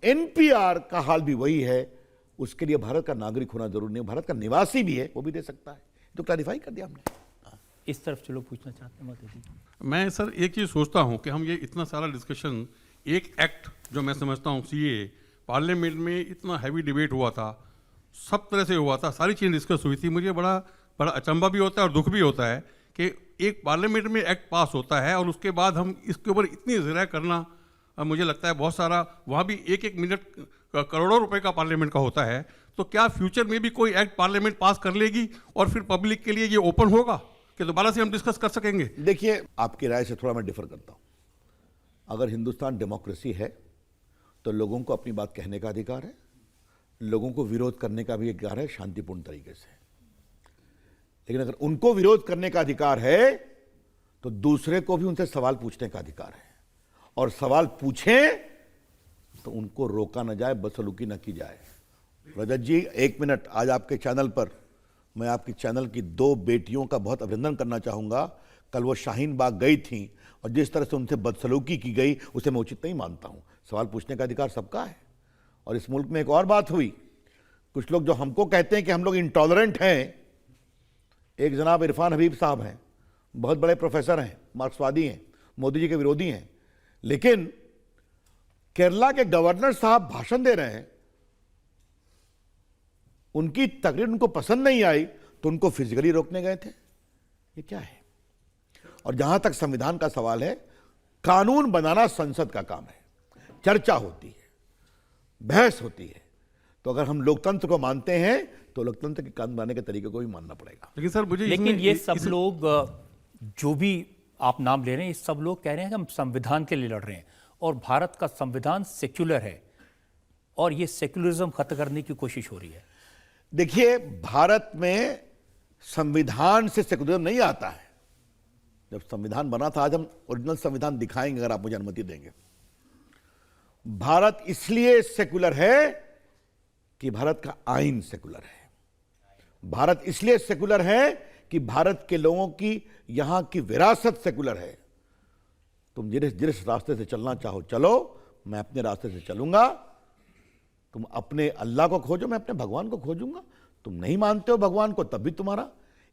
एनपीआर का हाल भी वही है। उसके लिए भारत का नागरिक होना जरूरी नहीं, भारत का निवासी भी है, वो भी दे सकता है। तो क्लैरिफाई कर दिया हमने। इस तरफ चलो पूछना चाहते हैं मोदी जी। मैं सर एक चीज़ सोचता हूं कि हम ये इतना सारा डिस्कशन, एक एक्ट जो मैं समझता हूं सीए, पार्लियामेंट में इतना हैवी डिबेट हुआ था, सब तरह से हुआ था, सारी चीज़ें डिस्कस हुई थी। मुझे बड़ा अचंभा भी होता है और दुख भी होता है कि एक पार्लियामेंट में एक्ट पास होता है और उसके बाद हम इसके ऊपर इतनी ज़रा करना, मुझे लगता है बहुत सारा, वहाँ भी एक एक मिनट करोड़ों रुपए का पार्लियामेंट का होता है। तो क्या फ्यूचर में भी कोई एक्ट पार्लियामेंट पास कर लेगी और फिर पब्लिक के लिए ये ओपन होगा कि दोबारा से हम डिस्कस कर सकेंगे? देखिए, आपकी राय से थोड़ा मैं डिफर करता हूं। अगर हिंदुस्तान डेमोक्रेसी है तो लोगों को अपनी बात कहने का अधिकार है, लोगों को विरोध करने का भी अधिकार है शांतिपूर्ण तरीके से। लेकिन अगर उनको विरोध करने का अधिकार है तो दूसरे को भी उनसे सवाल पूछने का अधिकार है, और सवाल पूछें तो उनको रोका न जाए, बदसलूकी न की जाए। रजत जी, एक मिनट, आज आपके चैनल पर मैं आपकी चैनल की 2 बेटियों का बहुत अभिनंदन करना चाहूंगा। कल वो शाहीन बाग गई थी और जिस तरह से उनसे बदसलूकी की गई उसे मैं उचित नहीं मानता हूं। सवाल पूछने का अधिकार सबका है। और इस मुल्क में एक और बात हुई, कुछ लोग जो हमको कहते हैं कि हम लोग इंटॉलरेंट हैं, एक जनाब इरफान हबीब साहब हैं, बहुत बड़े प्रोफेसर हैं, मार्क्सवादी हैं, मोदी जी के विरोधी हैं, लेकिन केरला के गवर्नर साहब भाषण दे रहे हैं, उनकी तकरीर उनको पसंद नहीं आई तो उनको फिजिकली रोकने गए थे। ये क्या है? और जहां तक संविधान का सवाल है, कानून बनाना संसद का काम है, चर्चा होती है, बहस होती है। तो अगर हम लोकतंत्र को मानते हैं तो लोकतंत्र के कानून बनाने के तरीके को भी मानना पड़ेगा। लेकिन सर मुझे लेकिन ये सब लोग जो भी आप नाम ले रहे हैं, ये सब लोग कह रहे हैं कि हम संविधान के लिए लड़ रहे हैं और भारत का संविधान सेक्युलर है और ये सेक्युलरिज्म खत्म करने की कोशिश हो रही है। देखिए, भारत में संविधान से सेक्युलरिज्म नहीं आता है। जब संविधान बना था, आज हम ओरिजिनल संविधान दिखाएंगे अगर आप मुझे अनुमति देंगे। भारत इसलिए सेक्युलर है कि भारत का आईन सेक्युलर है। भारत इसलिए सेक्युलर है कि भारत के लोगों की यहां की विरासत सेक्युलर है। तुम जिस रास्ते से चलना चाहो चलो, मैं अपने रास्ते से चलूंगा। तुम अपने अल्लाह को खोजो, मैं अपने भगवान को खोजूंगा। तुम नहीं मानते हो भगवान को, तब भी तुम्हारा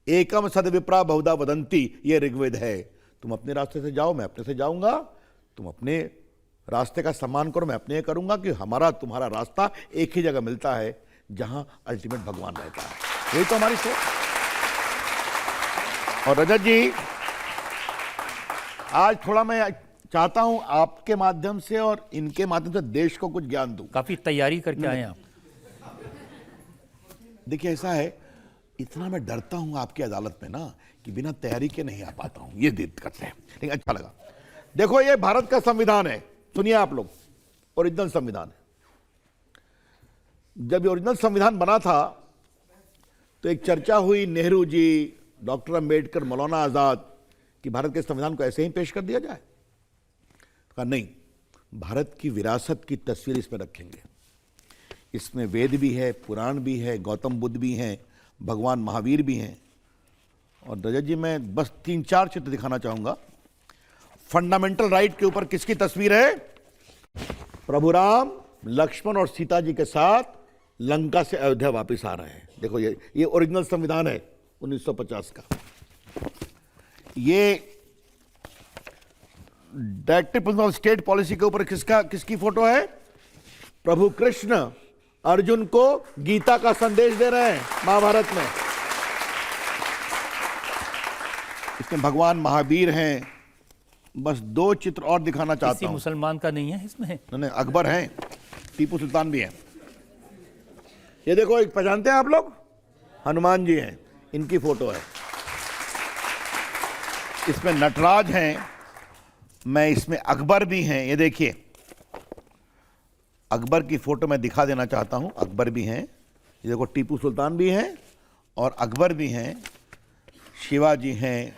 एकम सद विप्रा बहुधा वदंती, ये ऋग्वेद है। तुम अपने रास्ते से जाओ, मैं अपने से जाऊंगा। तुम अपने रास्ते का सम्मान करो, मैं अपने करूंगा, कि हमारा तुम्हारा रास्ता एक ही जगह मिलता है जहां अल्टीमेट भगवान रहता है। यही तो हमारी सोच। और रजत जी, आज थोड़ा मैं चाहता हूं आपके माध्यम से और इनके माध्यम से देश को कुछ ज्ञान दूं। काफी तैयारी करके आए आप। देखिए, ऐसा है, इतना मैं डरता हूं आपकी अदालत में ना कि बिना तैयारी के नहीं आ पाता हूं, ये दिक्कत है। लेकिन अच्छा लगा। देखो, ये भारत का संविधान है, सुनिए आप लोग, ओरिजिनल संविधान है। जब ये ओरिजिनल संविधान बना था तो एक चर्चा हुई, नेहरू जी, डॉक्टर अंबेडकर, मौलाना आजाद, कि भारत के संविधान को ऐसे ही पेश कर दिया जाए। कहा नहीं, भारत की विरासत की तस्वीर इसमें रखेंगे। इसमें वेद भी है, पुराण भी है, गौतम बुद्ध भी हैं, भगवान महावीर भी हैं। और रजत जी, मैं बस 3-4 चित्र दिखाना चाहूंगा। फंडामेंटल राइट के ऊपर किसकी तस्वीर है? प्रभु राम, लक्ष्मण और सीता जी के साथ लंका से अयोध्या वापस आ रहे हैं। देखो, ये ओरिजिनल संविधान है 1950 का। ये डायरेक्टिव प्रिंसिपल स्टेट पॉलिसी के ऊपर किसकी फोटो है? प्रभु कृष्ण अर्जुन को गीता का संदेश दे रहे हैं महाभारत में। इसमें भगवान महावीर हैं। बस 2 चित्र और दिखाना चाहता हूं। मुसलमान का नहीं है इसमें? नहीं, अकबर हैं, टीपू सुल्तान भी हैं। ये देखो, एक पहचानते हैं आप लोग? हनुमान जी हैं, इनकी फोटो है। इसमें नटराज हैं, मैं इसमें अकबर भी हैं। ये देखिए, अकबर की फोटो मैं दिखा देना चाहता हूं। अकबर भी हैं, ये देखो, टीपू सुल्तान भी हैं और अकबर भी हैं, शिवाजी हैं,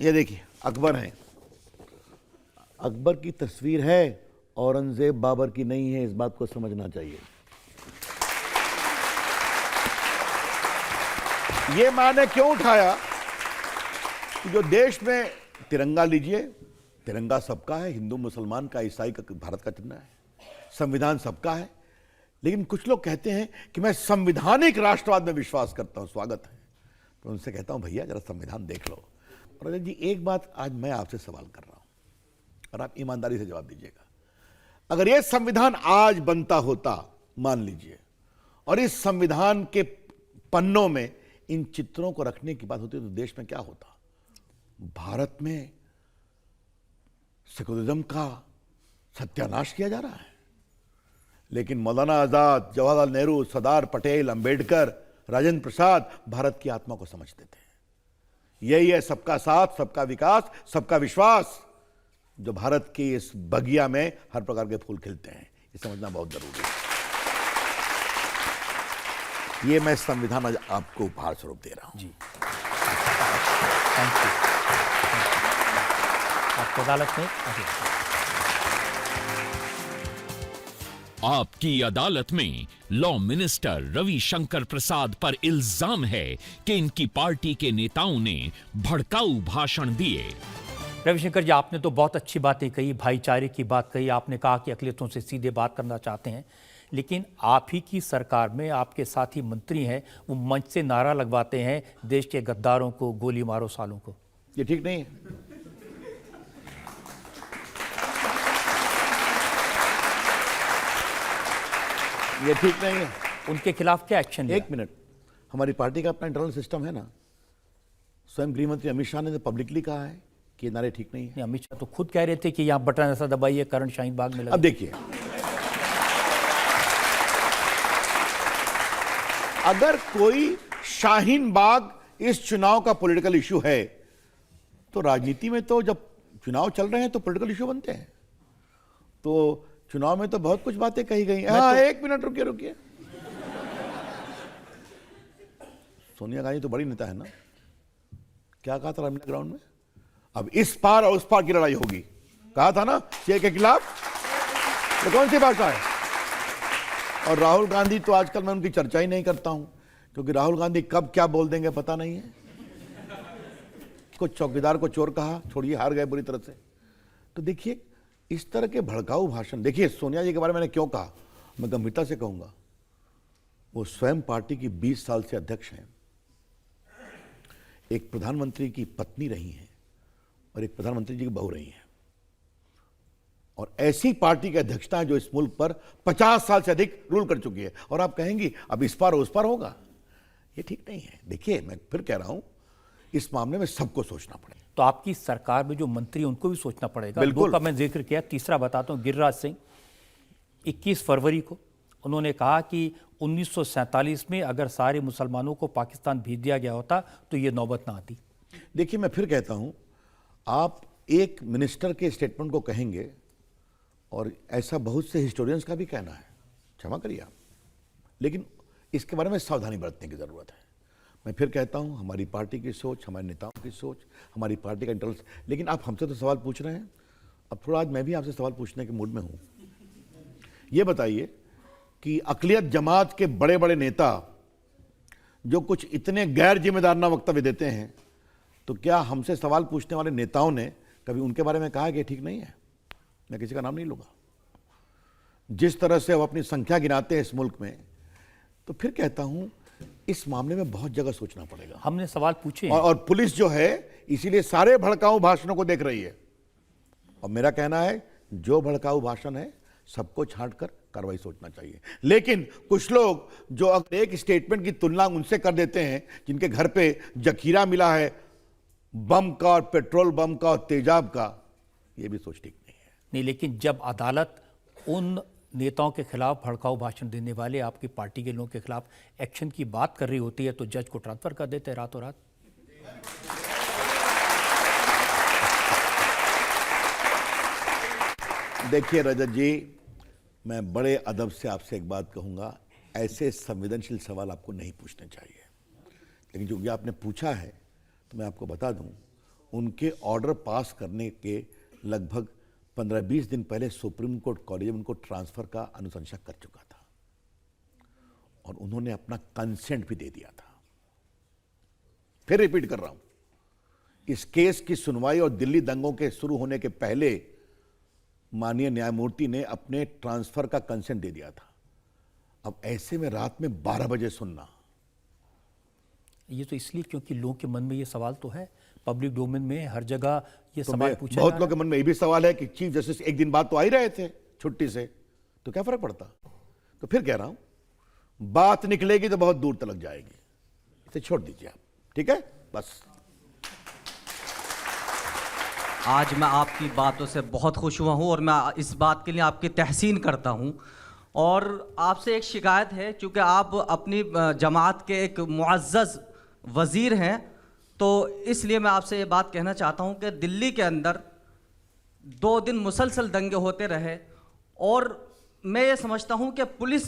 ये देखिए अकबर हैं। अकबर की तस्वीर है, औरंगजेब बाबर की नहीं है, इस बात को समझना चाहिए। ये मैंने क्यों उठाया कि जो देश में तिरंगा लीजिए, तिरंगा सबका है, हिंदू मुसलमान का, ईसाई का, भारत का चिन्ह है, संविधान सबका है, लेकिन कुछ लोग कहते हैं कि मैं संवैधानिक राष्ट्रवाद में विश्वास करता हूं, स्वागत है। तो उनसे कहता हूं भैया जरा संविधान देख लो। और रजत जी, एक बात आज मैं आपसे सवाल कर रहा हूं और आप ईमानदारी से जवाब दीजिएगा। अगर यह संविधान आज बनता होता, मान लीजिए, और इस संविधान के पन्नों में इन चित्रों को रखने की बात होती तो देश में क्या होता? भारत में सेकुलरिज्म का सत्यानाश किया जा रहा है। लेकिन मौलाना आजाद, जवाहरलाल नेहरू, सरदार पटेल, अंबेडकर, राजेंद्र प्रसाद भारत की आत्मा को समझते थे। यही है सबका साथ, सबका विकास, सबका विश्वास, जो भारत की इस बगिया में हर प्रकार के फूल खिलते हैं। ये समझना बहुत जरूरी है। ये मैं संविधान आज आपको उपहार स्वरूप दे रहा हूं। जी, थैंक यू। आपको अदालत में आपकी अदालत में लॉ मिनिस्टर रविशंकर प्रसाद पर इल्जाम है कि इनकी पार्टी के नेताओं ने भड़काऊ भाषण दिए। रविशंकर जी, आपने तो बहुत अच्छी बातें कही, भाईचारे की बात कही, आपने कहा कि अकलियतों से सीधे बात करना चाहते हैं, लेकिन आप ही की सरकार में आपके साथी मंत्री हैं, वो मंच से नारा लगवाते हैं देश के गद्दारों को गोली मारो सालों को। ये ठीक नहीं है। ये ठीक नहीं है। उनके खिलाफ क्या एक्शन लिया? एक मिनट, हमारी पार्टी का अपना इंटरनल सिस्टम है ना। स्वयं गृह मंत्री अमित शाह ने पब्लिकली कहा है कि ये नारे ठीक नहीं है। अमित शाह तो खुद कह रहे थे कि यहाँ बटन ऐसा दबाइए करण शाहीन बाग में लगे। अब देखिए, अगर कोई शाहीन बाग इस चुनाव का पॉलिटिकल इशू है, तो राजनीति में तो जब चुनाव चल रहे हैं तो पॉलिटिकल इशू बनते हैं। तो चुनाव में तो बहुत कुछ बातें कही गई। हाँ, एक मिनट रुकिए। सोनिया गांधी तो बड़ी नेता है ना, क्या कहा था रामलीला ग्राउंड में? अब इस पार और उस पार की लड़ाई होगी, कहा था ना, सीए के खिलाफ। तो कौन सी भाषा है? और राहुल गांधी तो आजकल मैं उनकी चर्चा ही नहीं करता हूं, क्योंकि राहुल गांधी कब क्या बोल देंगे पता नहीं है। कुछ चौकीदार को चोर कहा, छोड़िए, हार गए बुरी तरह से। तो देखिए, इस तरह के भड़काऊ भाषण, देखिए सोनिया जी के बारे में मैंने क्यों कहा, मैं गंभीरता से कहूंगा। वो स्वयं पार्टी की 20 साल से अध्यक्ष हैं, एक प्रधानमंत्री की पत्नी रही हैं और एक प्रधानमंत्री जी की बहू रही हैं, और ऐसी पार्टी की अध्यक्षता है जो इस मुल्क पर 50 साल से अधिक रूल कर चुकी है। और आप कहेंगी अब इस पार उस पार होगा, ये ठीक नहीं है। देखिए, मैं फिर कह रहा हूं, इस मामले में सबको सोचना पड़ेगा। तो आपकी सरकार में जो मंत्री उनको भी सोचना पड़ेगा। बिल्कुल। 2 का मैं जिक्र किया, तीसरा बताता हूं। गिरिराज सिंह 21 फरवरी को उन्होंने कहा कि 1947 में अगर सारे मुसलमानों को पाकिस्तान भेज दिया गया होता तो ये नौबत ना आती। देखिए, मैं फिर कहता हूं, आप एक मिनिस्टर के स्टेटमेंट को कहेंगे, और ऐसा बहुत से हिस्टोरियंस का भी कहना है, क्षमा करिए आप, लेकिन इसके बारे में सावधानी बरतने की जरूरत है। मैं फिर कहता हूं, हमारी पार्टी की सोच, हमारे नेताओं की सोच, हमारी पार्टी का इंटरेस्ट। लेकिन आप हमसे तो सवाल पूछ रहे हैं, अब थोड़ा आज मैं भी आपसे सवाल पूछने के मूड में हूं। ये बताइए कि अक़लियत जमात के बड़े बड़े नेता जो कुछ इतने गैर जिम्मेदाराना वक्तव्य देते हैं, तो क्या हमसे सवाल पूछने वाले नेताओं ने कभी उनके बारे में कहा कि ठीक नहीं है? मैं किसी का नाम नहीं लूंगा। जिस तरह से वो अपनी संख्या गिनाते हैं इस मुल्क में, तो फिर कहता हूं, इस मामले में बहुत जगह सोचना पड़ेगा। हमने सवाल पूछे हैं। और पुलिस जो है, इसीलिए सारे भड़काऊ भाषणों को देख रही है। और मेरा कहना है, जो भड़काऊ भाषण है सबको छांट कर कार्रवाई सोचना चाहिए। लेकिन कुछ लोग जो अगर एक स्टेटमेंट की तुलना उनसे कर देते हैं जिनके घर पे जखीरा मिला है बम का और पेट्रोल बम का और तेजाब का, ये भी सोच ठीक नहीं है। नहीं, लेकिन जब अदालत उन नेताओं के खिलाफ भड़काऊ भाषण देने वाले आपकी पार्टी के लोगों के खिलाफ एक्शन की बात कर रही होती है, तो जज को ट्रांसफर कर देते हैं रातों रात। देखिए रजत जी, मैं बड़े अदब से आपसे एक बात कहूँगा, ऐसे संवेदनशील सवाल आपको नहीं पूछने चाहिए, लेकिन जो ये आपने पूछा है तो मैं आपको बता दूं, उनके ऑर्डर पास करने के लगभग 15-20 दिन पहले सुप्रीम कोर्ट कॉलेज उनको ट्रांसफ़र का अनुशंसा कर चुका था और उन्होंने अपना कंसेंट भी दे दिया था। फिर रिपीट कर रहा हूं, इस केस की सुनवाई और दिल्ली दंगों के शुरू होने के पहले माननीय न्यायमूर्ति ने अपने ट्रांसफर का कंसेंट दे दिया था। अब ऐसे में रात में 12 बजे सुनना, ये तो इसलिए क्योंकि लोगों के मन में ये सवाल तो है, पब्लिक डोमेन में हर जगह ये तो सवाल पूछा बहुत लोगों के मन में ये भी सवाल है कि चीफ जस्टिस एक दिन बाद तो आ ही रहे थे छुट्टी से, तो क्या फर्क पड़ता। तो फिर कह रहा हूं, बात निकलेगी तो बहुत दूर तक जाएगी, इसे छोड़ दीजिए आप, ठीक है। बस आज मैं आपकी बातों से बहुत खुश हुआ हूँ और मैं इस बात के लिए आपकी तहसीन करता हूँ। और आपसे एक शिकायत है, चूँकि आप अपनी जमात के एक मुअज़्ज़ज़ वज़ीर हैं, तो इसलिए मैं आपसे ये बात कहना चाहता हूँ कि दिल्ली के अंदर 2 दिन मुसलसल दंगे होते रहे और मैं ये समझता हूँ कि पुलिस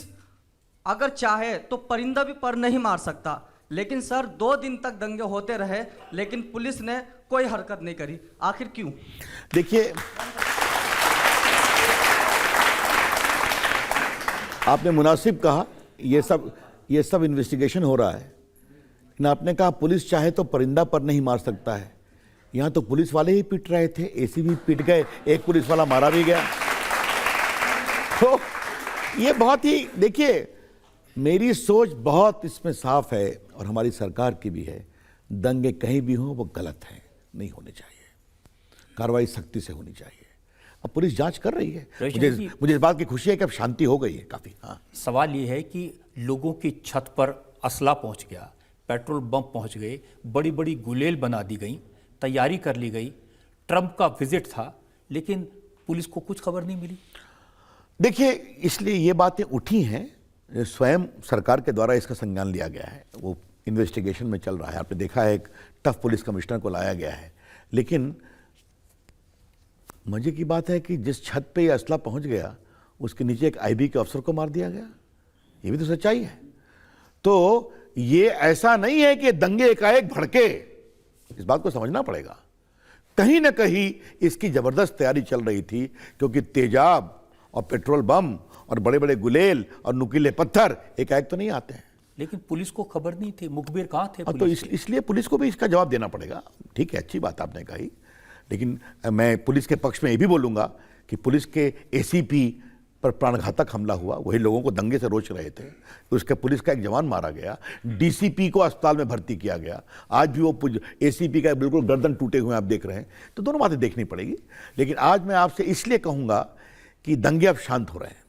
अगर चाहे तो परिंदा भी पर नहीं मार सकता, लेकिन सर 2 दिन तक दंगे होते रहे लेकिन पुलिस ने कोई हरकत नहीं करी, आखिर क्यों? देखिए, आपने मुनासिब कहा, ये सब इन्वेस्टिगेशन हो रहा है, लेकिन आपने कहा पुलिस चाहे तो परिंदा पर नहीं मार सकता है। यहाँ तो पुलिस वाले ही पिट रहे थे, एसी भी पिट गए, एक पुलिस वाला मारा भी गया। तो ये बहुत ही, देखिए मेरी सोच बहुत इसमें साफ है और हमारी सरकार की भी है, दंगे कहीं भी हों वो गलत है, नहीं होने चाहिए, कार्रवाई सख्ती से होनी चाहिए। अब पुलिस जांच कर रही है, मुझे इस बात की खुशी है कि अब शांति हो गई है काफ़ी। हाँ, सवाल ये है कि लोगों की छत पर असला पहुंच गया, पेट्रोल बम पहुंच गए, बड़ी बड़ी गुलेल बना दी गई, तैयारी कर ली गई, ट्रंप का विजिट था, लेकिन पुलिस को कुछ खबर नहीं मिली। देखिए, इसलिए ये बातें उठी हैं, स्वयं सरकार के द्वारा इसका संज्ञान लिया गया है, वो इन्वेस्टिगेशन में चल रहा है। आपने देखा है एक टफ पुलिस कमिश्नर को लाया गया है, लेकिन मजे की बात है कि जिस छत पे ये असला पहुंच गया उसके नीचे एक आईबी के अफसर को मार दिया गया, ये भी तो सच्चाई है। तो ये ऐसा नहीं है कि दंगे एकाएक भड़के, इस बात को समझना पड़ेगा, कहीं ना कहीं इसकी जबरदस्त तैयारी चल रही थी, क्योंकि तेजाब और पेट्रोल बम और बड़े बड़े गुलेल और नुकीले पत्थर एकाएक तो नहीं आते हैं। लेकिन पुलिस को खबर नहीं थी, मुखबिर कहाँ थे? तो इसलिए पुलिस को भी इसका जवाब देना पड़ेगा। ठीक है, अच्छी बात आपने कही, लेकिन मैं पुलिस के पक्ष में ये भी बोलूँगा कि पुलिस के एसीपी पर प्राणघातक हमला हुआ, वही लोगों को दंगे से रोक रहे थे, उसके पुलिस का एक जवान मारा गया, डीसीपी को अस्पताल में भर्ती किया गया, आज भी वो एसीपी का बिल्कुल गर्दन टूटे हुए आप देख रहे हैं। तो दोनों बातें देखनी पड़ेगी, लेकिन आज मैं आपसे इसलिए कहूँगा कि दंगे अब शांत हो रहे हैं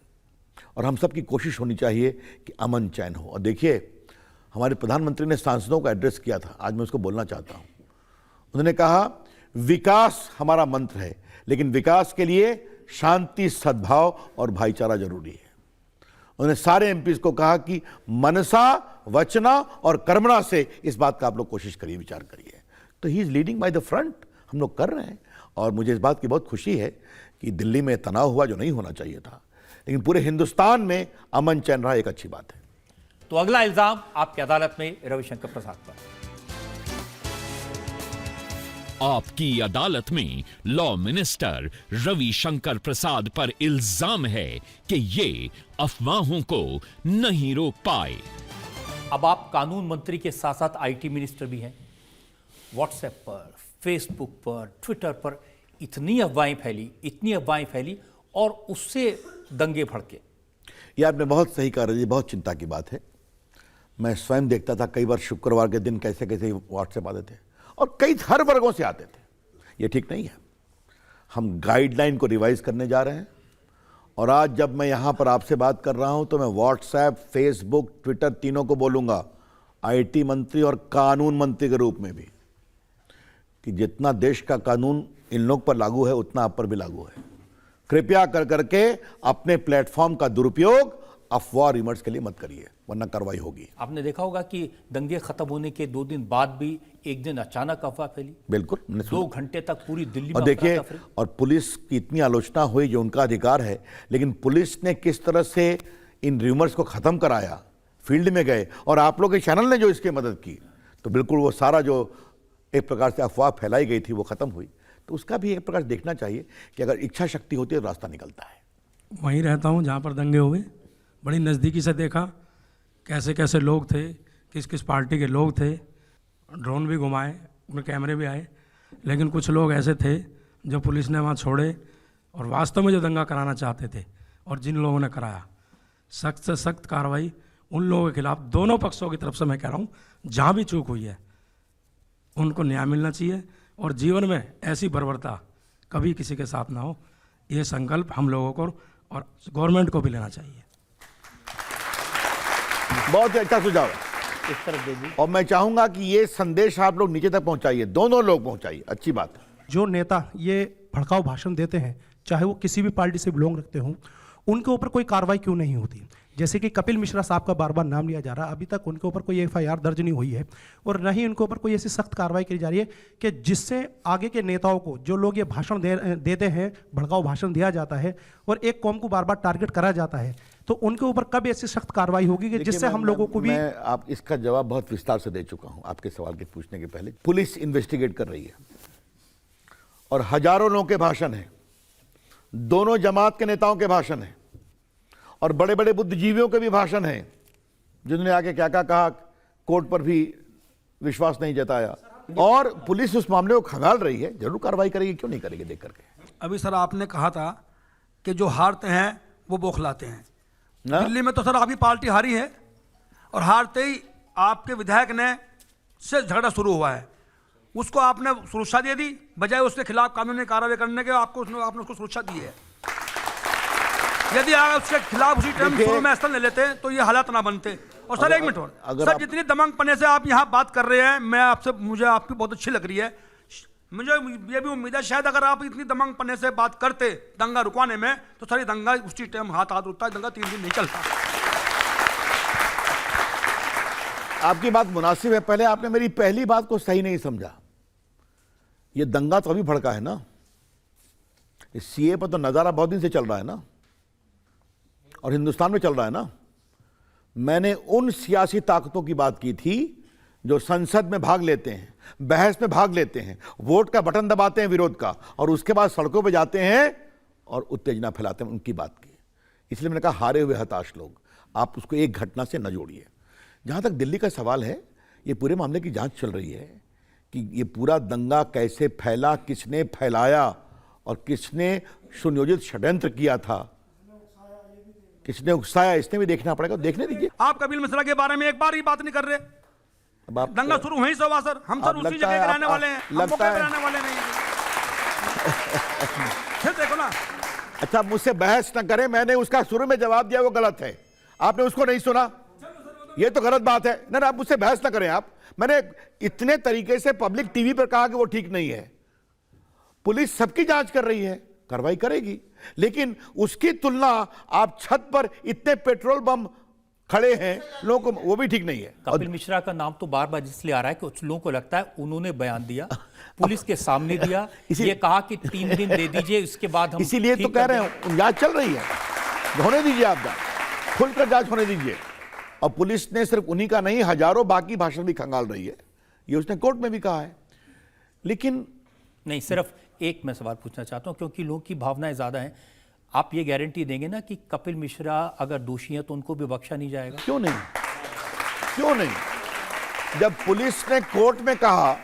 और हम सब की कोशिश होनी चाहिए कि अमन चैन हो। और देखिए, हमारे प्रधानमंत्री ने सांसदों को एड्रेस किया था, आज मैं उसको बोलना चाहता हूँ। उन्होंने कहा विकास हमारा मंत्र है, लेकिन विकास के लिए शांति, सद्भाव और भाईचारा जरूरी है। उन्होंने सारे एमपीज को कहा कि मनसा, वचना और कर्मणा से इस बात का आप लोग कोशिश करिए, विचार करिए। तो he is leading by the front, हम लोग कर रहे हैं और मुझे इस बात की बहुत खुशी है कि दिल्ली में तनाव हुआ जो नहीं होना चाहिए था, लेकिन पूरे हिंदुस्तान में अमन चैन रहा, एक अच्छी बात है। तो अगला इल्जाम आपकी अदालत में रविशंकर प्रसाद पर। आपकी अदालत में लॉ मिनिस्टर रविशंकर प्रसाद पर इल्जाम है कि ये अफवाहों को नहीं रोक पाए। अब आप कानून मंत्री के साथ साथ आईटी मिनिस्टर भी हैं। व्हाट्सएप पर, फेसबुक पर, ट्विटर पर इतनी अफवाहें फैली और उससे दंगे भड़के। ये आपने बहुत सही कहा रजी, बहुत चिंता की बात है। मैं स्वयं देखता था कई बार शुक्रवार के दिन कैसे कैसे व्हाट्सएप आते थे और कई हर वर्गों से आते थे। ये ठीक नहीं है। हम गाइडलाइन को रिवाइज करने जा रहे हैं और आज जब मैं यहाँ पर आपसे बात कर रहा हूँ तो मैं व्हाट्सएप, फेसबुक, ट्विटर तीनों को बोलूँगा, आईटी मंत्री और कानून मंत्री के रूप में भी, कि जितना देश का कानून इन लोग पर लागू है उतना आप पर भी लागू है। कृपया कर करके अपने प्लेटफॉर्म का दुरुपयोग अफवाह रिमर्स के लिए मत करिए, वरना कार्रवाई होगी। आपने देखा होगा कि दंगे खत्म होने के 2 दिन बाद भी एक दिन अचानक अफवाह फैली। बिल्कुल, मैंने 2 सुना। घंटे तक पूरी दिल्ली और में देखिए, अफरा तफरी। और पुलिस की इतनी आलोचना हुई, जो उनका अधिकार है, लेकिन पुलिस ने किस तरह से इन रूमर्स को खत्म कराया, फील्ड में गए, और आप लोग के चैनल ने जो इसकी मदद की, तो बिल्कुल वो सारा जो एक प्रकार से अफवाह फैलाई गई थी वो खत्म हुई। तो उसका भी एक प्रकार से देखना चाहिए कि अगर इच्छा शक्ति होती है तो रास्ता निकलता है। वहीं रहता हूँ जहाँ पर दंगे हुए, बड़ी नज़दीकी से देखा कैसे कैसे लोग थे, किस किस पार्टी के लोग थे, ड्रोन भी घुमाए, उनमें कैमरे भी आए, लेकिन कुछ लोग ऐसे थे जो पुलिस ने वहाँ छोड़े और वास्तव में जो दंगा कराना चाहते थे और जिन लोगों ने कराया, सख्त से सख्त कार्रवाई उन लोगों के खिलाफ, दोनों पक्षों की तरफ से मैं कह रहा हूँ, जहाँ भी चूक हुई है उनको न्याय मिलना चाहिए और जीवन में ऐसी बर्बरता कभी किसी के साथ ना हो, ये संकल्प हम लोगों को और गवर्नमेंट को भी लेना चाहिए। बहुत ही अच्छा सुझाव है, इस तरफ देखिए। और मैं चाहूंगा कि ये संदेश आप लोग नीचे तक पहुंचाइए, दोनों लोग पहुंचाइए, अच्छी बात है। जो नेता ये भड़काऊ भाषण देते हैं, चाहे वो किसी भी पार्टी से बिलोंग रखते हों, उनके ऊपर कोई कार्रवाई क्यों नहीं होती? जैसे कि कपिल मिश्रा साहब का बार बार नाम लिया जा रहा है, अभी तक उनके ऊपर कोई FIR दर्ज नहीं हुई है और न ही उनके ऊपर कोई ऐसी सख्त कार्रवाई की जा रही है कि जिससे आगे के नेताओं को, जो लोग ये भाषण देते हैं, भड़काऊ भाषण दिया जाता है और एक कौम को बार बार टारगेट करा जाता है, तो उनके ऊपर कब ऐसी सख्त कार्रवाई होगी कि जिससे हम लोगों को भी। मैं आप इसका जवाब बहुत विस्तार से दे चुका हूं आपके सवाल के पूछने के पहले। पुलिस इन्वेस्टिगेट कर रही है और हजारों लोगों के भाषण हैं, दोनों जमात के नेताओं के भाषण हैं और बड़े बड़े बुद्धिजीवियों के भी भाषण हैं, जिन्होंने आके क्या क्या कहा, कोर्ट पर भी विश्वास नहीं जताया, और पुलिस उस मामले को खंगाल रही है। जरूर कार्रवाई करेगी, क्यों नहीं करेगी, देख करके। अभी सर आपने कहा था कि जो हारते हैं वो बौखलाते हैं। ना? दिल्ली में तो सर आपकी पार्टी हारी है और हारते ही आपके विधायक ने से झगड़ा शुरू हुआ है, उसको आपने सुरक्षा दे दी, बजाय उसके खिलाफ कानूनी कार्रवाई करने के आपने उसको सुरक्षा दी है। यदि आप उसके खिलाफ उसी टाइम शुरू में एक्शन ले लेते तो ये हालात ना बनते। और सर एक मिनट और, सर जितनी दमंगपने से आप यहाँ बात कर रहे हैं, मैं आपसे, मुझे आपकी बहुत अच्छी लग रही है। मुझे ये भी उम्मीद है शायद अगर आप इतनी दमंगपने से बात करते दंगा रुकवाने में, तो सर ये दंगा उसी टाइम हाथ रुकता है, दंगा 3 दिन नहीं चलता। आपकी बात मुनासिब है। पहले आपने मेरी पहली बात को सही नहीं समझा। ये दंगा तो अभी भड़का है ना, इस CA पर तो नजारा बहुत दिन से चल रहा है ना, और हिंदुस्तान में चल रहा है ना। मैंने उन सियासी ताकतों की बात की थी जो संसद में भाग लेते हैं, बहस में भाग लेते हैं, वोट का बटन दबाते हैं विरोध का, और उसके बाद सड़कों पे जाते हैं और उत्तेजना फैलाते हैं, उनकी बात की। इसलिए मैंने कहा हारे हुए हताश लोग, आप उसको एक घटना से न जोड़िए। जहां तक दिल्ली का सवाल है, ये पूरे मामले की जांच चल रही है कि ये पूरा दंगा कैसे फैला, किसने फैलाया और किसने सुनियोजित षड्यंत्र किया था, किसने उकसाया, इसने भी देखना पड़ेगा। देखने दीजिए। आप कपिल मिश्रा के बारे में एक बार ही बात नहीं कर रहे। दंगा शुरू वहीं से हुआ सर, हम सर उसी जगह के रहने वाले हैं, हम मौके पे रहने वाले नहीं हैं। फिर देखो ना। अच्छा, मुझसे बहस न करें, मैंने उसका शुरू में जवाब दिया वो गलत है, आपने उसको नहीं सुना, ये तो गलत बात है ना। आप मुझसे बहस न करें। आप, मैंने इतने तरीके से पब्लिक टीवी पर कहा कि वो ठीक नहीं है। पुलिस सबकी जांच कर रही है, कार्रवाई करेगी, लेकिन उसकी तुलना आप छत पर इतने पेट्रोल बम खड़े हैं लोगों को, वो भी ठीक नहीं है। कपिल मिश्रा का नाम तो बार बार इसलिए आ रहा है कि कुछ लोगों को लगता है उन्होंने बयान दिया, पुलिस के सामने दिया, ये कहा कि 3 दिन दे दीजिए, इसके बाद हम, इसीलिए तो कह रहे हैं जांच चल रही है, होने दीजिए, आप जांच खुलकर जांच होने दीजिए। और पुलिस ने सिर्फ उन्हीं का नहीं, हजारों बाकी भाषण भी खंगाल रही है, ये उसने कोर्ट में भी कहा है। लेकिन नहीं, सिर्फ एक मैं सवाल पूछना चाहता हूं, क्योंकि लोगों की भावनाएं ज्यादा हैं। आप ये गारंटी देंगे ना कि कपिल मिश्रा अगर दोषी हैं तो उनको भी बख्शा नहीं जाएगा? क्यों नहीं, क्यों नहीं? जब पुलिस ने कोर्ट में कहा,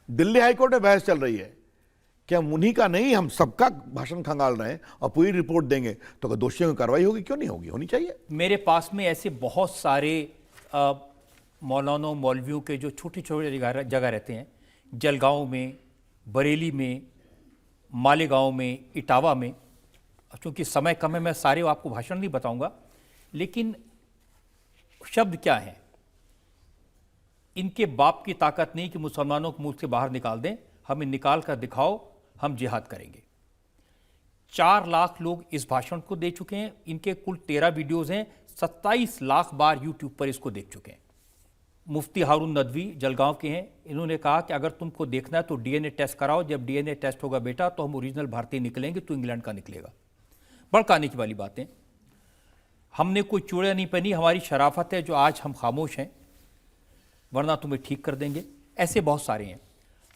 दिल्ली हाईकोर्ट में बहस चल रही है कि हम उन्हीं का नहीं, हम सबका भाषण खंगाल रहे हैं और पूरी रिपोर्ट देंगे, तो अगर दोषियों की कार्रवाई होगी, क्यों नहीं होगी? होनी चाहिए। मेरे पास में ऐसे बहुत सारे मौलाना मौलवियों के जो छोटे छोटे जगह रहते हैं, जलगांव में, बरेली में, मालेगांव में, इटावा में। क्योंकि समय कम है, मैं सारे आपको भाषण नहीं बताऊंगा, लेकिन शब्द क्या है, इनके बाप की ताकत नहीं कि मुसलमानों को मुल्क से बाहर निकाल दें, हमें निकाल कर दिखाओ, हम जिहाद करेंगे। 4 लाख लोग इस भाषण को देख चुके हैं। इनके कुल 13 वीडियोस हैं, 27 लाख बार यूट्यूब पर इसको देख चुके हैं। मुफ्ती हारून नदवी जलगांव के हैं। इन्होंने कहा कि अगर तुमको देखना है तो डीएनए टेस्ट कराओ, जब डीएनए टेस्ट होगा बेटा तो हम ओरिजिनल भारतीय निकलेंगे, तो इंग्लैंड का निकलेगा। भड़काने की वाली बातें। हमने कोई चूड़ियाँ नहीं पहनी, हमारी शराफत है जो आज हम खामोश हैं, वरना तुम्हें ठीक कर देंगे। ऐसे बहुत सारे हैं।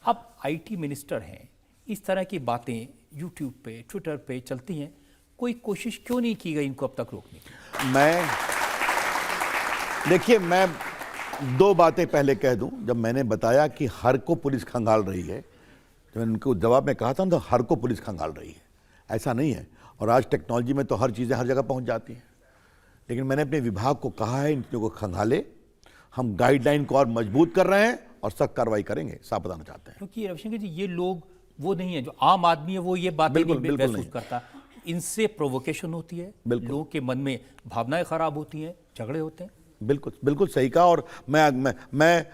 अब आईटी मिनिस्टर हैं, इस तरह की बातें यूट्यूब पे, ट्विटर पे चलती हैं, कोई कोशिश क्यों नहीं की गई इनको अब तक रोकने की? देखिए, मैं 2 बातें पहले कह दूं। जब मैंने बताया कि हर को पुलिस खंगाल रही है, तो मैंने उनको जवाब में कहा था तो हर को पुलिस खंगाल रही है, ऐसा नहीं है। और आज टेक्नोलॉजी में तो हर चीज़ें हर जगह पहुंच जाती हैं। लेकिन मैंने अपने विभाग को कहा है इन चीज़ों को खंगाले, हम गाइडलाइन को और मजबूत कर रहे हैं और सख्त कार्रवाई करेंगे, साफ बताना चाहते हैं। क्योंकि रविशंकर जी, ये लोग वो नहीं है जो आम आदमी है, वो ये बातें नहीं महसूस करता। इनसे प्रोवोकेशन होती है, लोगों के मन में भावनाएं खराब होती हैं, झगड़े होते हैं। बिल्कुल बिल्कुल सही कहा। और मैं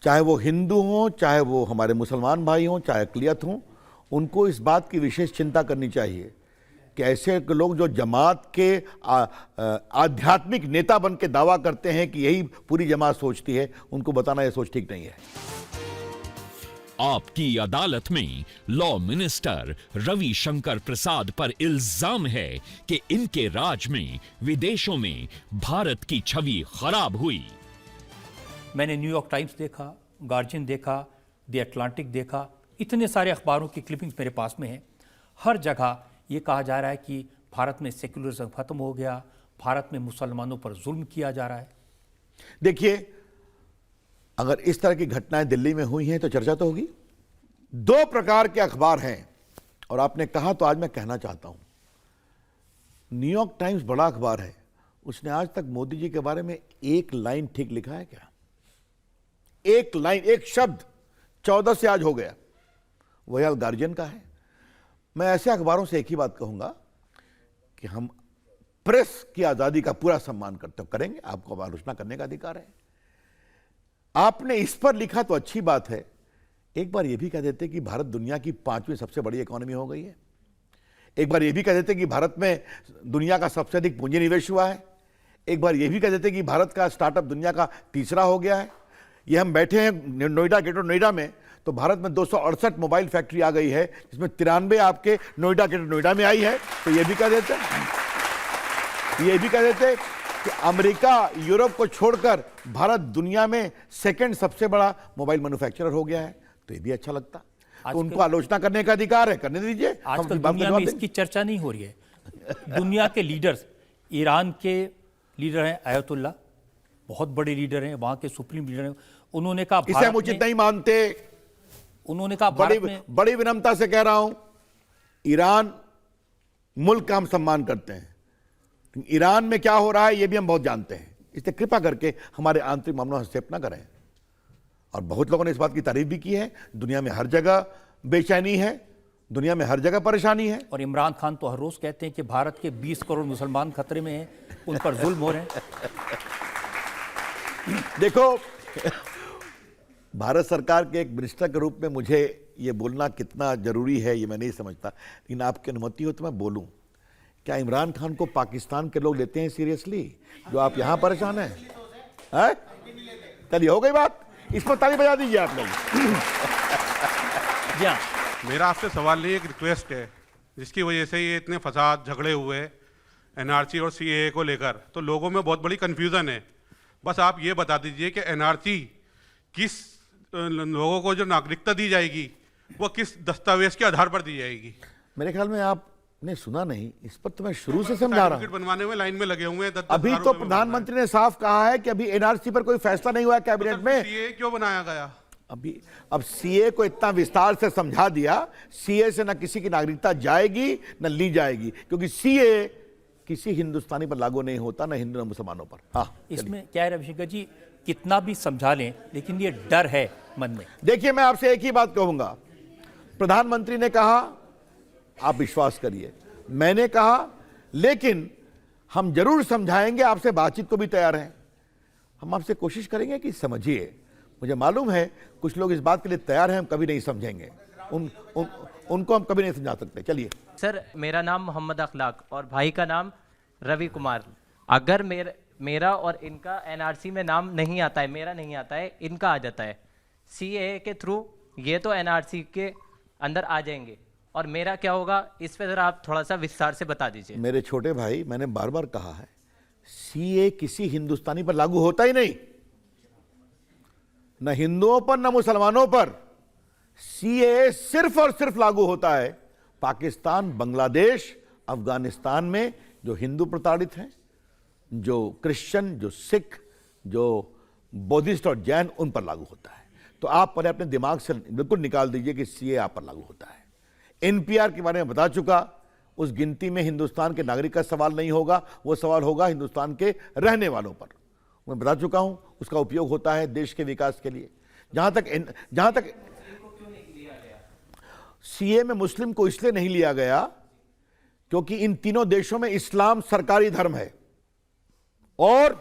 चाहे वो हिंदू हों, चाहे वो हमारे मुसलमान भाई हों, चाहे अक़लियत हों, उनको इस बात की विशेष चिंता करनी चाहिए कि ऐसे लोग जो जमात के आध्यात्मिक नेता बन के दावा करते हैं कि यही पूरी जमात सोचती है, उनको बताना यह सोच ठीक नहीं है। आपकी अदालत में लॉ मिनिस्टर रविशंकर प्रसाद पर इल्जाम है कि इनके राज में विदेशों में भारत की छवि खराब हुई। मैंने न्यूयॉर्क टाइम्स देखा, गार्जियन देखा, द अटलांटिक देखा, इतने सारे अखबारों की क्लिपिंग्स मेरे पास में हैं। हर जगह ये कहा जा रहा है कि भारत में सेक्युलरिज्म खत्म हो गया, भारत में मुसलमानों पर जुल्म किया जा रहा है। देखिए, अगर इस तरह की घटनाएं दिल्ली में हुई हैं तो चर्चा तो होगी। 2 प्रकार के अखबार हैं, और आपने कहा तो आज मैं कहना चाहता हूं। न्यूयॉर्क टाइम्स बड़ा अखबार है, उसने आज तक मोदी जी के बारे में एक लाइन ठीक लिखा है क्या? एक लाइन, एक शब्द 14 से आज हो गया। वही हाल गार्जियन का है। मैं ऐसे अखबारों से एक ही बात कहूंगा कि हम प्रेस की आजादी का पूरा सम्मान करते करेंगे, आपको आलोचना करने का अधिकार है। आपने इस पर लिखा तो अच्छी बात है, एक बार यह भी कह देते कि भारत दुनिया की 5वीं सबसे बड़ी इकोनॉमी हो गई है। एक बार यह भी कह देते कि भारत में दुनिया का सबसे अधिक पूंजी निवेश हुआ है। एक बार यह भी कह देते कि भारत का स्टार्टअप दुनिया का 3रा हो गया है। ये हम बैठे हैं नोएडा, ग्रेटर नोएडा में, तो भारत में 268 मोबाइल फैक्ट्री आ गई है, जिसमें 93 आपके नोएडा, ग्रेटर नोएडा में आई है। तो ये भी कह देते, ये भी कह देते कि अमेरिका, यूरोप को छोड़कर भारत दुनिया में 2nd सबसे बड़ा मोबाइल मैन्युफैक्चरर हो गया है। तो ये भी अच्छा लगता। तो उनको आलोचना करने का अधिकार है, करने दीजिए। आजकल दुनिया में इसकी चर्चा नहीं हो रही है। दुनिया के लीडर्स, ईरान के लीडर हैं आयतुल्ला, बहुत बड़े लीडर हैं, वहां के सुप्रीम लीडर हैं। उन्होंने कहा इसे हम उचित नहीं मानते। उन्होंने कहा बड़ी विनम्रता से कह रहा हूं, ईरान मुल्क का हम सम्मान करते हैं, ईरान में क्या हो रहा है ये भी हम बहुत जानते हैं। इसलिए कृपा करके हमारे आंतरिक मामलों में हस्तक्षेप न करें। और बहुत लोगों ने इस बात की तारीफ भी की है। दुनिया में हर जगह बेचैनी है, दुनिया में हर जगह परेशानी है। और इमरान खान तो हर रोज कहते हैं कि भारत के 20 करोड़ मुसलमान खतरे में हैं, उन पर जुल्म हो रहे हैं। देखो, भारत सरकार के एक मिनिस्टर के रूप में मुझे ये बोलना कितना जरूरी है ये मैं नहीं समझता, लेकिन आपकी अनुमति हो तो मैं बोलूं। क्या इमरान खान को पाकिस्तान के लोग लेते हैं सीरियसली, जो आप यहां परेशान हैं? चलिए, हो गई बात, इस पर ताली बजा दीजिए आप लोग। मेरा आपसे सवाल नहीं, एक रिक्वेस्ट है, जिसकी वजह से ये इतने फसाद झगड़े हुए एनआरसी और सीएए को लेकर, तो लोगों में बहुत बड़ी कंफ्यूजन है। बस आप ये बता दीजिए कि एनआरसी किस लोगों को जो नागरिकता दी जाएगी वो किस दस्तावेज के आधार पर दी जाएगी? मेरे ख्याल में आपने सुना नहीं, इस पर तो मैं शुरू से समझा रहा हूं। बनवाने में लाइन में लगे हुए हैं। अभी तो प्रधानमंत्री ने साफ कहा है कि अभी एनआरसी पर कोई फैसला नहीं हुआ है कैबिनेट में। सीए क्यों बनाया गया? अब सीए को इतना विस्तार से समझा दिया, सीए से न किसी की नागरिकता जाएगी न ली जाएगी, क्योंकि सीए किसी हिंदुस्तानी पर लागू नहीं होता, न हिंदू न मुसलमानों पर। हाँ, इसमें क्या है रविशंकर जी, कितना भी समझा लें लेकिन ये डर है मन में। देखिए, मैं आपसे एक ही बात कहूंगा, प्रधानमंत्री ने कहा आप विश्वास करिए, मैंने कहा, लेकिन हम जरूर समझाएंगे, आपसे बातचीत को भी तैयार हैं। हम आपसे कोशिश करेंगे कि समझिए। मुझे मालूम है कुछ लोग इस बात के लिए तैयार हैं, हम कभी नहीं समझेंगे, उनको हम कभी नहीं समझा सकते। चलिए सर, मेरा नाम मोहम्मद अखलाक और भाई का नाम रवि कुमार। अगर मेरा और इनका एनआरसी में नाम नहीं आता है, मेरा नहीं आता है, इनका आ जाता है, सीएए के थ्रू ये तो एनआरसी के अंदर आ जाएंगे, और मेरा क्या होगा, इस पे जरा आप थोड़ा सा विस्तार से बता दीजिए। मेरे छोटे भाई, मैंने बार बार कहा है, सीए किसी हिंदुस्तानी पर लागू होता ही नहीं, न हिंदुओं पर न मुसलमानों पर। सीए सिर्फ और सिर्फ लागू होता है पाकिस्तान, बांग्लादेश, अफगानिस्तान में जो हिंदू प्रताड़ित हैं, जो क्रिश्चियन, जो सिख, जो बौद्धिस्ट और जैन, उन पर लागू होता है। तो आप पर अपने दिमाग से बिल्कुल निकाल दीजिए कि सीए आप पर लागू होता है। एनपीआर के बारे में बता चुका, उस गिनती में हिंदुस्तान के नागरिक का सवाल नहीं होगा, वो सवाल होगा हिंदुस्तान के रहने वालों पर। मैं बता चुका हूं, उसका उपयोग होता है देश के विकास के लिए। जहां तक सीए में मुस्लिम को इसलिए नहीं लिया गया क्योंकि इन तीनों देशों में इस्लाम सरकारी धर्म है और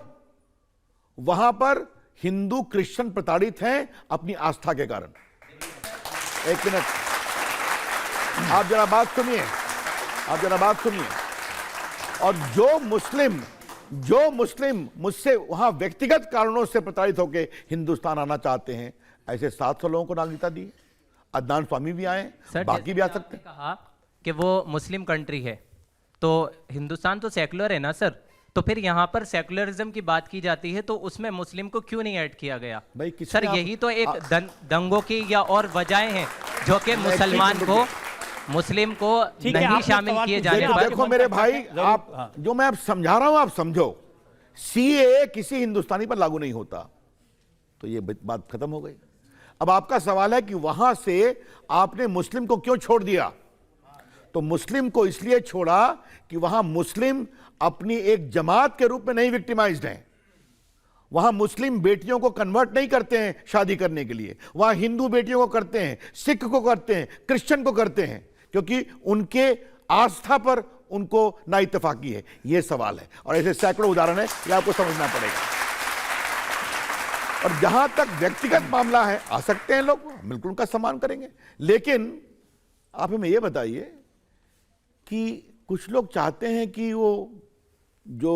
वहां पर हिंदू क्रिश्चियन प्रताड़ित हैं अपनी आस्था के कारण। एक मिनट, आप जरा बात सुनिए। और जो मुस्लिम मुझसे वहां व्यक्तिगत कारणों से प्रताड़ित होकर हिंदुस्तान आना चाहते हैं, ऐसे 700 लोगों को नागरिकता दी। अदनान स्वामी भी आए, बाकी भी आ सकते हैं। कहा कि वो मुस्लिम कंट्री है, तो हिंदुस्तान तो सेकुलर है ना सर, तो फिर यहाँ पर सेकुलरिज्म की बात की जाती है, तो उसमें मुस्लिम को क्यों नहीं ऐड किया गया? भाई सर, यही तो एक दंगों की या और वजहें हैं जो कि मुस्लिम को नहीं शामिल किए जाने पर। देखो मेरे भाई, आप जो मैं अब समझा रहा हूं आप समझो। सीए किसी हिंदुस्तानी पर लागू नहीं होता, तो ये बात खत्म हो गई। अब आपका सवाल है कि वहां से आपने मुस्लिम को क्यों छोड़ दिया? तो मुस्लिम को इसलिए छोड़ा कि वहां मुस्लिम अपनी एक जमात के रूप में नहीं विक्टिमाइज्ड हैं। वहां मुस्लिम बेटियों को कन्वर्ट नहीं करते हैं शादी करने के लिए, वहां हिंदू बेटियों को करते हैं, सिख को करते हैं, क्रिश्चियन को करते हैं, क्योंकि उनके आस्था पर उनको नाइतफाकी है। यह सवाल है और ऐसे सैकड़ों उदाहरण है, यह आपको समझना पड़ेगा। और जहां तक व्यक्तिगत मामला है, आ सकते हैं लोग, बिल्कुल उनका सम्मान करेंगे। लेकिन आप हमें यह बताइए कि कुछ लोग चाहते हैं कि वो जो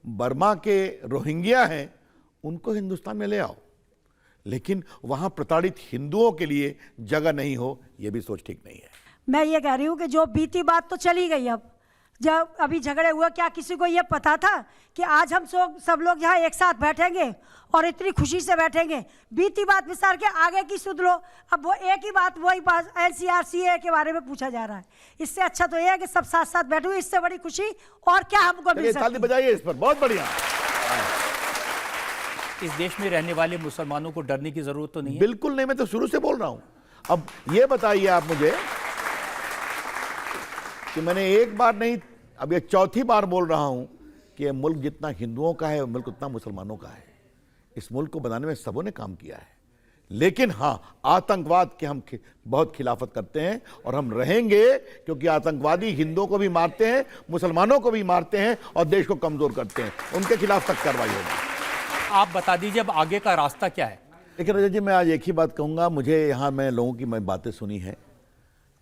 बर्मा के रोहिंग्या हैं उनको हिंदुस्तान में ले आओ, लेकिन वहां प्रताड़ित हिंदुओं के लिए जगह नहीं हो, यह भी सोच ठीक नहीं है। मैं ये कह रही हूं कि जो बीती बात तो चली गई। अब जब अभी झगड़े हुए, क्या किसी को ये पता था कि आज हम सब लोग यहाँ एक साथ बैठेंगे और इतनी खुशी से बैठेंगे? बीती बात विस्तार के आगे की सुध लो। अब वो एक ही बात, वही बात एनसीआर सीए के बारे में पूछा जा रहा है। इससे अच्छा तो ये है कि सब साथ साथ बैठो, इससे बड़ी खुशी और क्या हमको मिल सकती है? ताली बजाइए इस पर, बहुत बढ़िया। इस देश में रहने वाले मुसलमानों को डरने की जरूरत तो नहीं है? बिल्कुल नहीं, मैं तो शुरू से बोल रहा हूं। अब ये बताइए आप मुझे कि मैंने एक बार नहीं, अब ये चौथी बार बोल रहा हूं कि ये मुल्क जितना हिंदुओं का है, मुल्क उतना मुसलमानों का है। इस मुल्क को बनाने में सबों ने काम किया है, लेकिन हां, आतंकवाद के हम बहुत खिलाफत करते हैं और हम रहेंगे, क्योंकि आतंकवादी हिंदुओं को भी मारते हैं, मुसलमानों को भी मारते हैं और देश को कमजोर करते हैं। उनके खिलाफ सख्त कार्रवाई होगी। आप बता दीजिए अब आगे का रास्ता क्या है? लेकिन रजत जी, मैं आज एक ही बात कहूंगा। मुझे यहां मैं लोगों की मैं बातें सुनी है,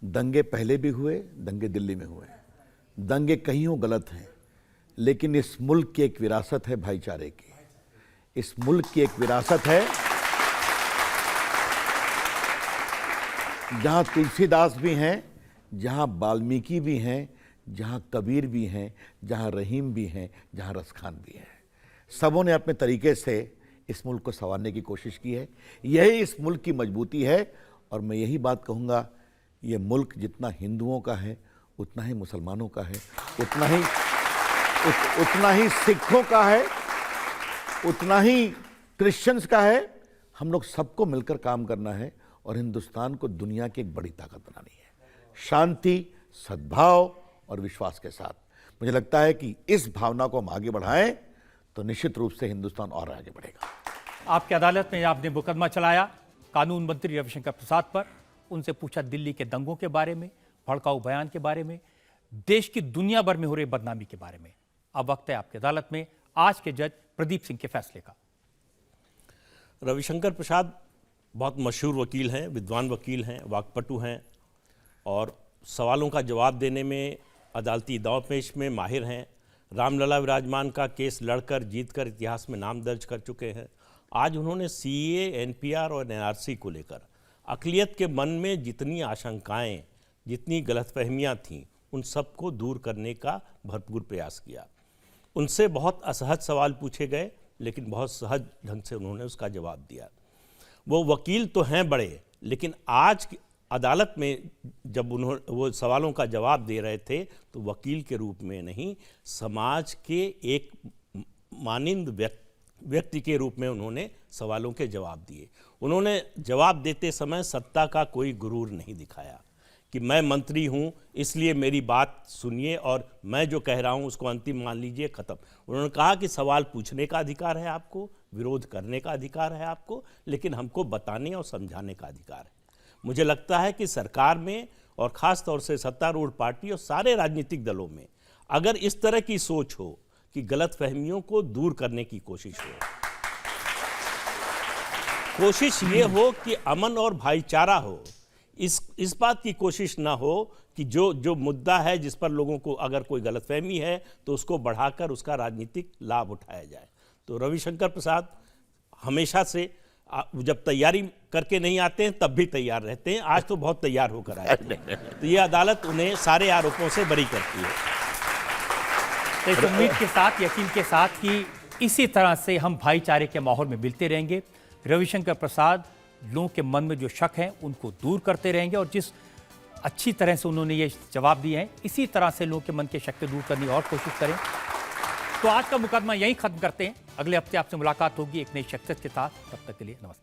दंगे पहले भी हुए, दंगे दिल्ली में हुए, दंगे कहीं हो गलत हैं, लेकिन इस मुल्क की एक विरासत है भाईचारे की। इस मुल्क की एक विरासत है जहां तुलसीदास भी हैं, जहां वाल्मीकि भी हैं, जहां कबीर भी हैं, जहां रहीम भी हैं, जहां रसखान भी हैं। सबों ने अपने तरीके से इस मुल्क को संवारने की कोशिश की है। यही इस मुल्क की मजबूती है। और मैं यही बात कहूँगा, ये मुल्क जितना हिंदुओं का है उतना ही मुसलमानों का है, उतना ही सिखों का है, उतना ही क्रिश्चियंस का है। हम लोग सबको मिलकर काम करना है और हिंदुस्तान को दुनिया की एक बड़ी ताकत बनानी है, शांति, सद्भाव और विश्वास के साथ। मुझे लगता है कि इस भावना को हम आगे बढ़ाएं तो निश्चित रूप से हिंदुस्तान और आगे बढ़ेगा। आपकी अदालत में आपने मुकदमा चलाया कानून मंत्री रविशंकर प्रसाद पर, उनसे पूछा दिल्ली के दंगों के बारे में, भड़काऊ बयान के बारे में, देश की दुनिया भर में हो रही बदनामी के बारे में। अब वक्त है आपकी अदालत में आज के जज प्रदीप सिंह के फैसले का। रविशंकर प्रसाद बहुत मशहूर वकील हैं, विद्वान वकील हैं, वाकपटु हैं, और सवालों का जवाब देने में, अदालती दांवपेश में माहिर हैं। रामलला विराजमान का केस लड़कर जीतकर इतिहास में नाम दर्ज कर चुके हैं। आज उन्होंने सीए, एनपीआर और एनआरसी को लेकर अक़लियत के मन में जितनी आशंकाएं, जितनी गलतफहमियां थीं, उन सबको दूर करने का भरपूर प्रयास किया। उनसे बहुत असहज सवाल पूछे गए, लेकिन बहुत सहज ढंग से उन्होंने उसका जवाब दिया। वो वकील तो हैं बड़े, लेकिन आज की अदालत में जब वो सवालों का जवाब दे रहे थे तो वकील के रूप में नहीं, समाज के एक मानिंद व्यक्ति के रूप में उन्होंने सवालों के जवाब दिए। उन्होंने जवाब देते समय सत्ता का कोई गुरूर नहीं दिखाया कि मैं मंत्री हूं इसलिए मेरी बात सुनिए और मैं जो कह रहा हूं उसको अंतिम मान लीजिए, खत्म। उन्होंने कहा कि सवाल पूछने का अधिकार है आपको, विरोध करने का अधिकार है आपको, लेकिन हमको बताने और समझाने का अधिकार है। मुझे लगता है कि सरकार में और ख़ास तौर से सत्तारूढ़ पार्टी और सारे राजनीतिक दलों में अगर इस तरह की सोच हो कि गलतफहमियों को दूर करने की कोशिश हो, कोशिश ये हो कि अमन और भाईचारा हो, इस बात की कोशिश ना हो कि जो मुद्दा है जिस पर लोगों को अगर कोई गलतफहमी है तो उसको बढ़ाकर उसका राजनीतिक लाभ उठाया जाए। तो रविशंकर प्रसाद हमेशा से जब तैयारी करके नहीं आते हैं तब भी तैयार रहते हैं, आज तो बहुत तैयार होकर आए। तो ये अदालत उन्हें सारे आरोपों से बरी करती है। तो इस उम्मीद के साथ, यकीन के साथ कि इसी तरह से हम भाईचारे के माहौल में मिलते रहेंगे। रविशंकर प्रसाद लोगों के मन में जो शक हैं उनको दूर करते रहेंगे और जिस अच्छी तरह से उन्होंने ये जवाब दिए हैं, इसी तरह से लोगों के मन के शक को दूर करने की और कोशिश करें। तो आज का मुकदमा यहीं खत्म करते हैं। अगले हफ्ते आपसे मुलाकात होगी एक नई शख्सियत के साथ। तब तक के लिए नमस्कार।